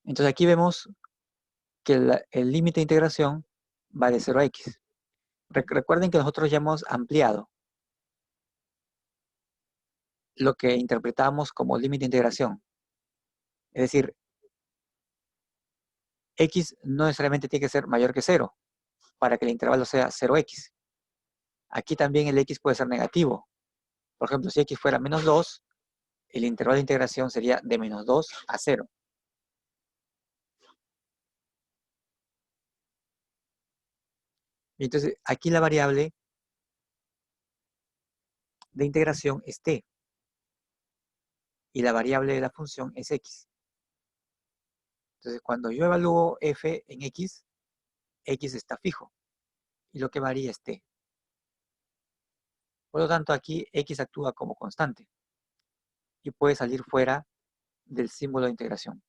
Entonces aquí vemos que el límite de integración va de 0 a x. Recuerden que nosotros ya hemos ampliado lo que interpretamos como límite de integración. Es decir, x no necesariamente tiene que ser mayor que 0 para que el intervalo sea 0x. Aquí también el x puede ser negativo. Por ejemplo, si x fuera menos 2, el intervalo de integración sería de menos 2 a 0. Y entonces aquí la variable de integración es t y la variable de la función es x. Entonces cuando yo evalúo f en x está fijo y lo que varía es t. Por lo tanto aquí x actúa como constante y puede salir fuera del símbolo de integración.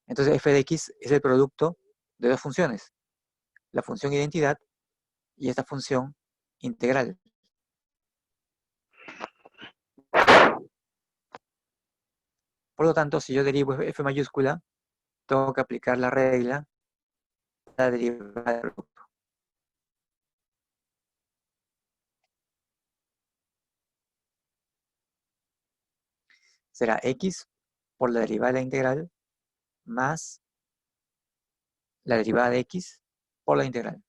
Entonces f de x es el producto de dos funciones, la función identidad y esta función integral. Por lo tanto, si yo derivo f mayúscula, tengo que aplicar la regla de la derivada del producto. Será x por la derivada de la integral más la derivada de x por la integral.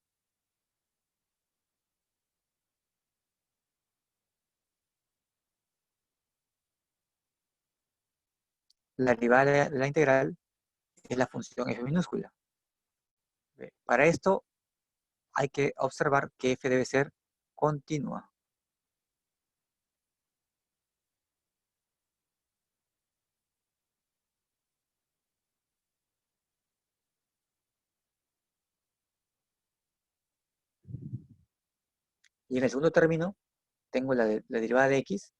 La derivada de la integral es la función f minúscula. Para esto hay que observar que f debe ser continua. Y en el segundo término tengo la derivada de x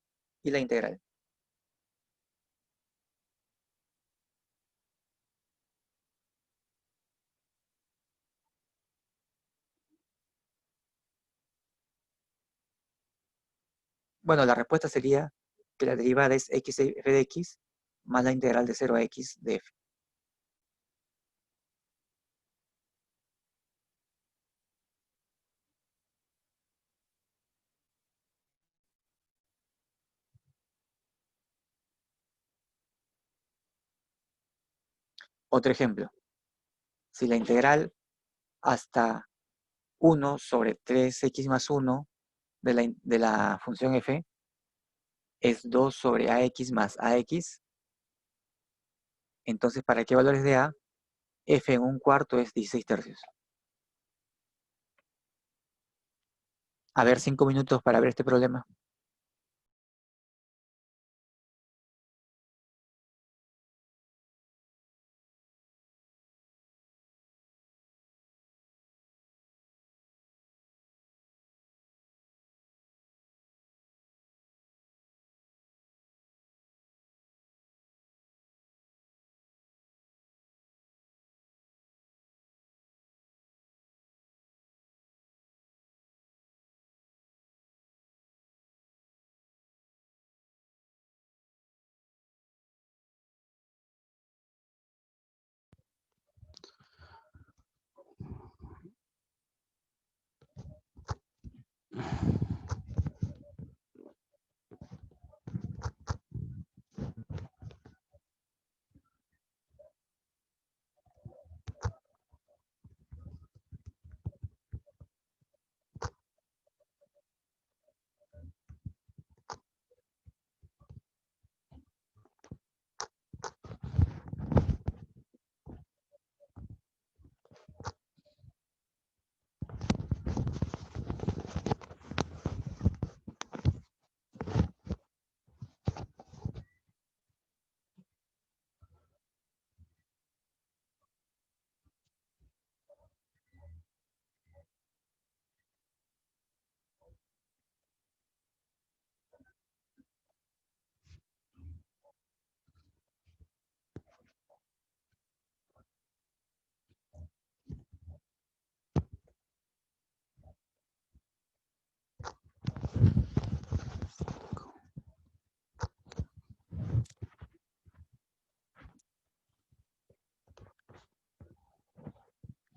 y la integral. Bueno, la respuesta sería que la derivada es x f de x más la integral de 0 a x de f. Otro ejemplo. Si la integral hasta 1 sobre 3x más 1 de la función f es 2 sobre ax más ax, entonces ¿para qué valores de a? F en un cuarto es 16 tercios. A ver, 5 minutos para ver este problema.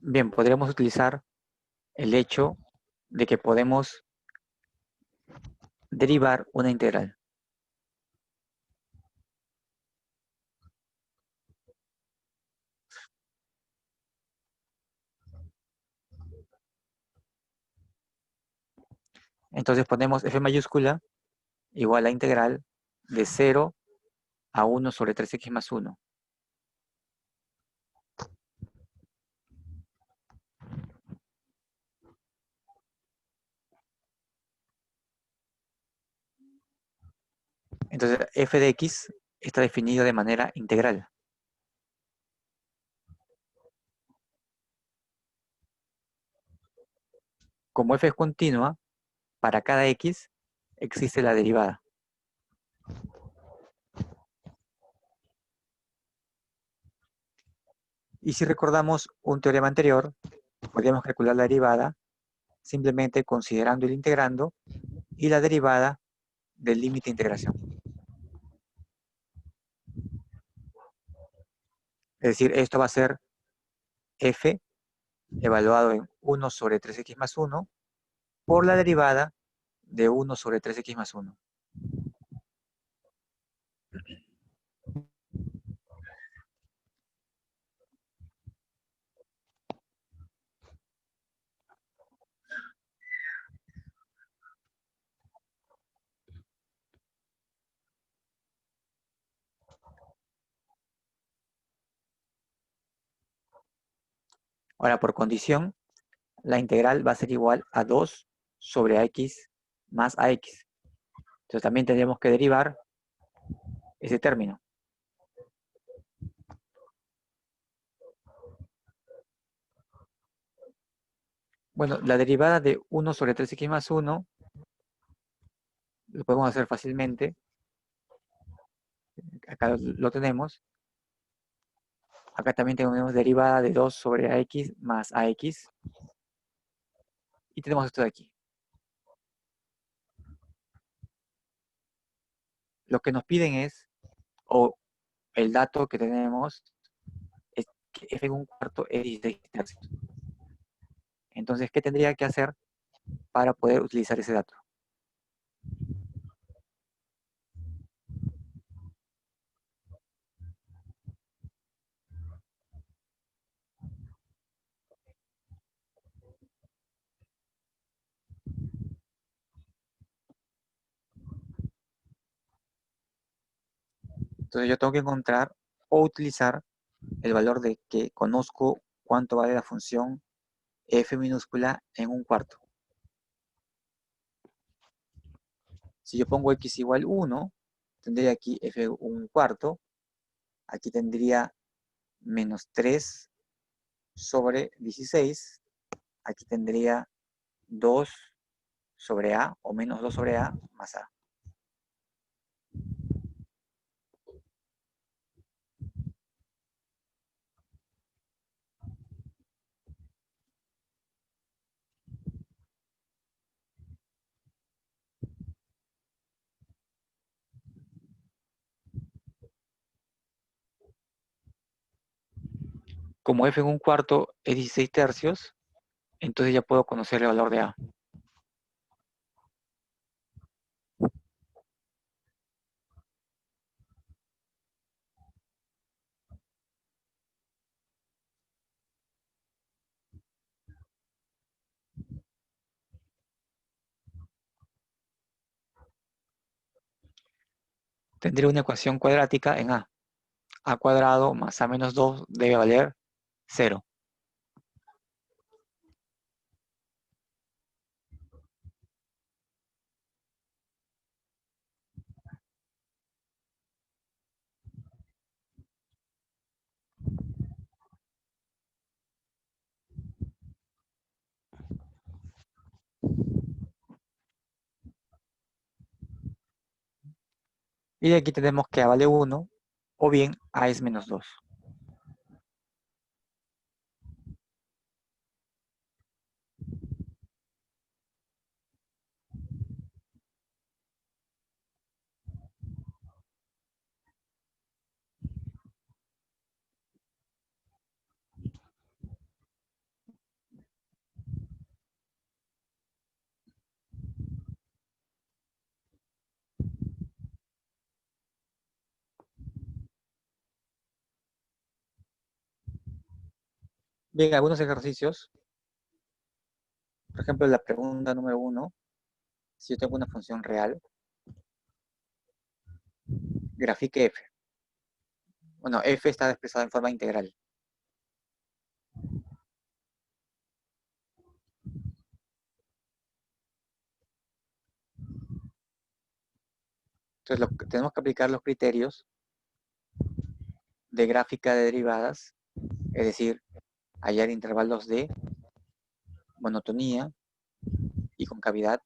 Bien, podríamos utilizar el hecho de que podemos derivar una integral. Entonces ponemos f mayúscula igual a integral de 0 a 1 sobre 3x más 1. Entonces f de x está definido de manera integral. Como f es continua, para cada x existe la derivada. Y si recordamos un teorema anterior, podríamos calcular la derivada simplemente considerando el integrando y la derivada del límite de integración. Es decir, esto va a ser f evaluado en 1 sobre 3x más 1 por la derivada de 1 sobre 3x más 1. Ahora, por condición, la integral va a ser igual a 2 sobre ax más ax. Entonces también tendríamos que derivar ese término. Bueno, la derivada de 1 sobre 3x más 1 lo podemos hacer fácilmente. Acá lo tenemos. Acá también tenemos derivada de 2 sobre ax más ax. Y tenemos esto de aquí. Lo que nos piden es, o el dato que tenemos, es que f en un cuarto es 16 tercios. Entonces, ¿qué tendría que hacer para poder utilizar ese dato? Entonces yo tengo que encontrar o utilizar el valor de que conozco cuánto vale la función f minúscula en un cuarto. Si yo pongo x igual 1, tendría aquí f un cuarto. Aquí tendría menos 3 sobre 16. Aquí tendría 2 sobre a o menos 2 sobre a más a. Como f en un cuarto es 16 tercios, entonces ya puedo conocer el valor de a. Tendré una ecuación cuadrática en a. A cuadrado más a menos 2 debe valer 0. Y de aquí tenemos que a vale 1 o bien a es menos 2. Bien, algunos ejercicios, por ejemplo, la pregunta número 1, si yo tengo una función real, grafique f. Bueno, f está expresada en forma integral. Entonces, tenemos que aplicar los criterios de gráfica de derivadas, es decir, hallar intervalos de monotonía y concavidad.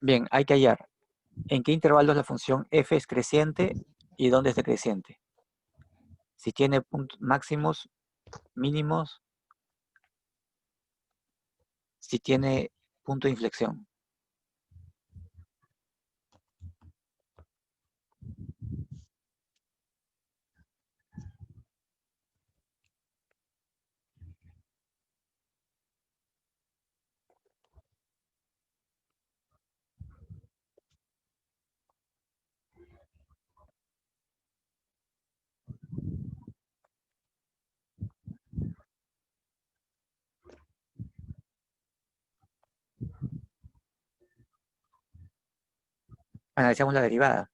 Bien, hay que hallar en qué intervalos la función f es creciente y dónde es decreciente. Si tiene puntos máximos, mínimos, si tiene punto de inflexión. Analizamos la derivada.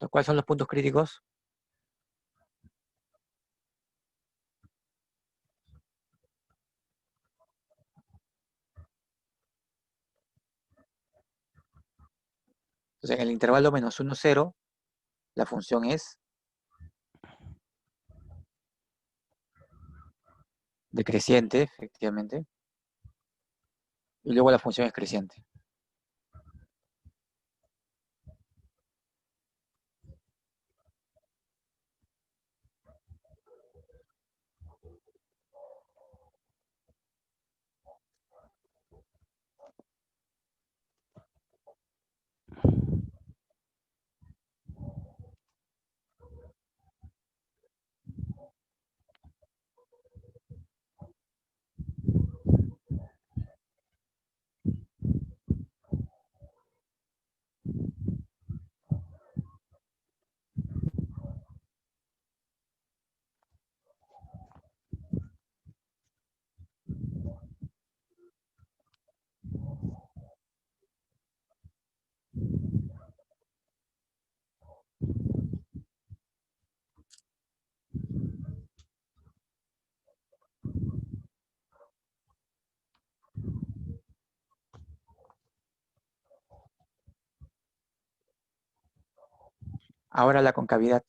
¿Cuáles son los puntos críticos? Entonces, en el intervalo menos 1, 0, la función es decreciente, efectivamente, y luego la función es creciente. Ahora la concavidad.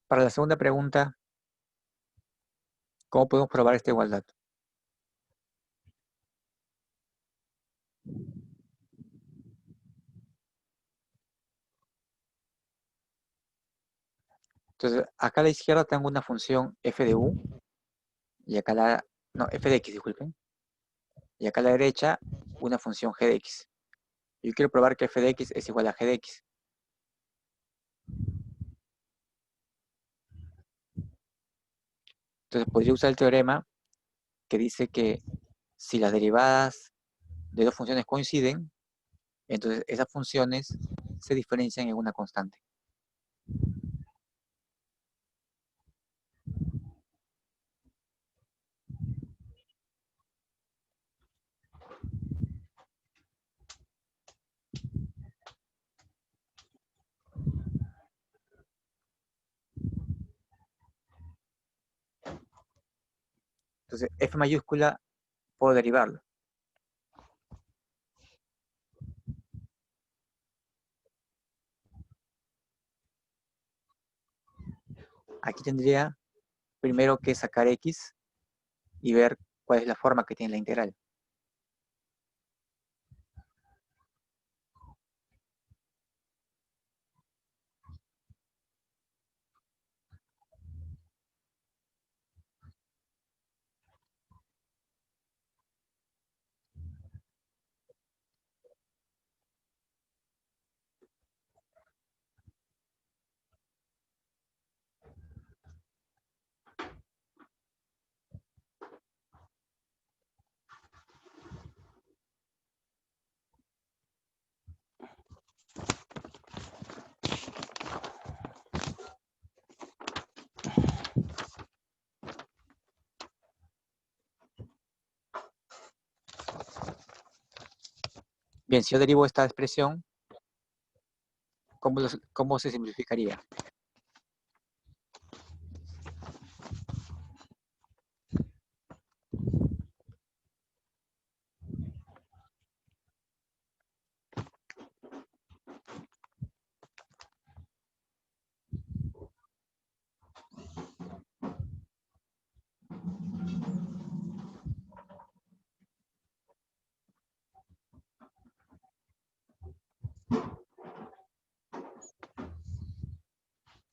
Para la segunda pregunta, ¿cómo podemos probar esta igualdad? Entonces, acá a la izquierda tengo una función f de u, y acá no, f de x, disculpen. Y acá a la derecha, una función g de x. Yo quiero probar que f de x es igual a g de x. Entonces, podría usar el teorema que dice que si las derivadas de dos funciones coinciden, entonces esas funciones se diferencian en una constante. Entonces, f mayúscula puedo derivarlo. Aquí tendría primero que sacar x y ver cuál es la forma que tiene la integral. Bien, si yo derivo esta expresión, ¿cómo se simplificaría?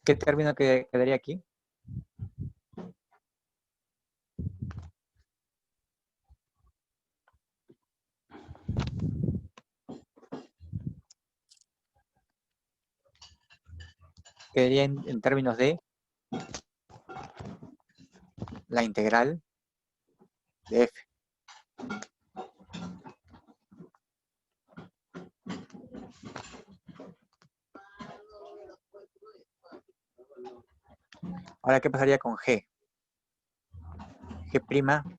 ¿Qué término quedaría aquí? Quedaría en términos de la integral de f. Ahora, ¿qué pasaría con g? G'.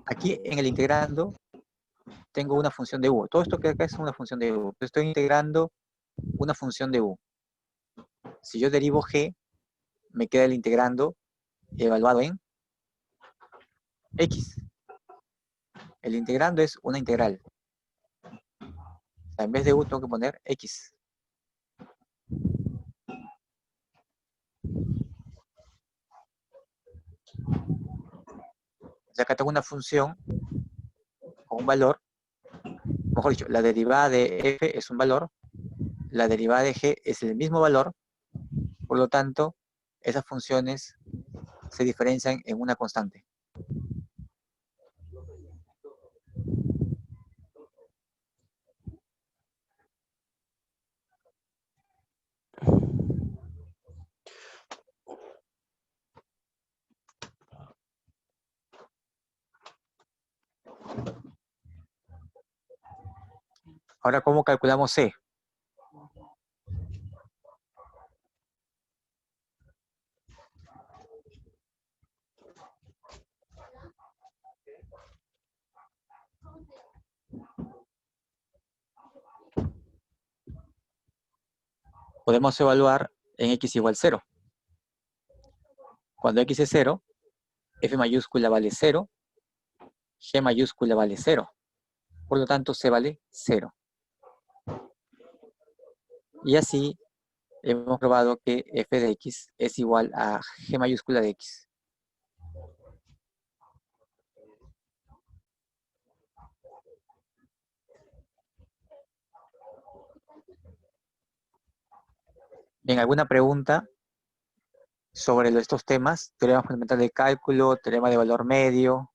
Aquí en el integrando tengo una función de u. Todo esto que acá es una función de u. Estoy integrando una función de u. Si yo derivo g, me queda el integrando evaluado en x. El integrando es una integral. O sea, en vez de u tengo que poner x. O sea, acá tengo una función con un valor. Mejor dicho, la derivada de f es un valor la derivada de g es el mismo valor, por lo tanto, esas funciones se diferencian en una constante. Ahora, ¿cómo calculamos c? Podemos evaluar en x igual 0. Cuando x es 0, f mayúscula vale 0, g mayúscula vale 0. Por lo tanto, c vale 0. Y así hemos probado que f de x es igual a g mayúscula de x. Bien, ¿alguna pregunta sobre estos temas? Teorema fundamental de cálculo, teorema de valor medio.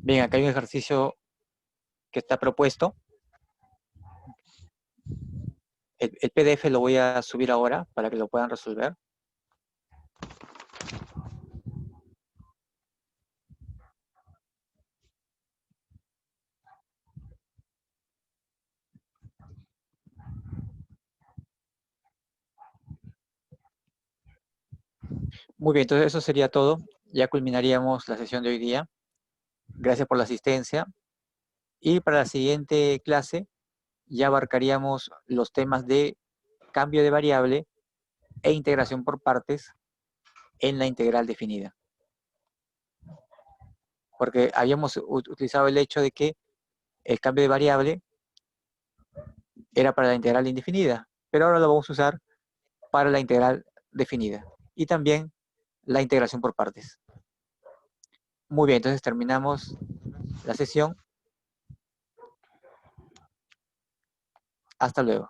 Bien, acá hay un ejercicio que está propuesto. El PDF lo voy a subir ahora para que lo puedan resolver. Muy bien, entonces eso sería todo. Ya culminaríamos la sesión de hoy día. Gracias por la asistencia. Y para la siguiente clase ya abarcaríamos los temas de cambio de variable e integración por partes en la integral definida. Porque habíamos utilizado el hecho de que el cambio de variable era para la integral indefinida, pero ahora lo vamos a usar para la integral definida y también la integración por partes. Muy bien, entonces terminamos la sesión. Hasta luego.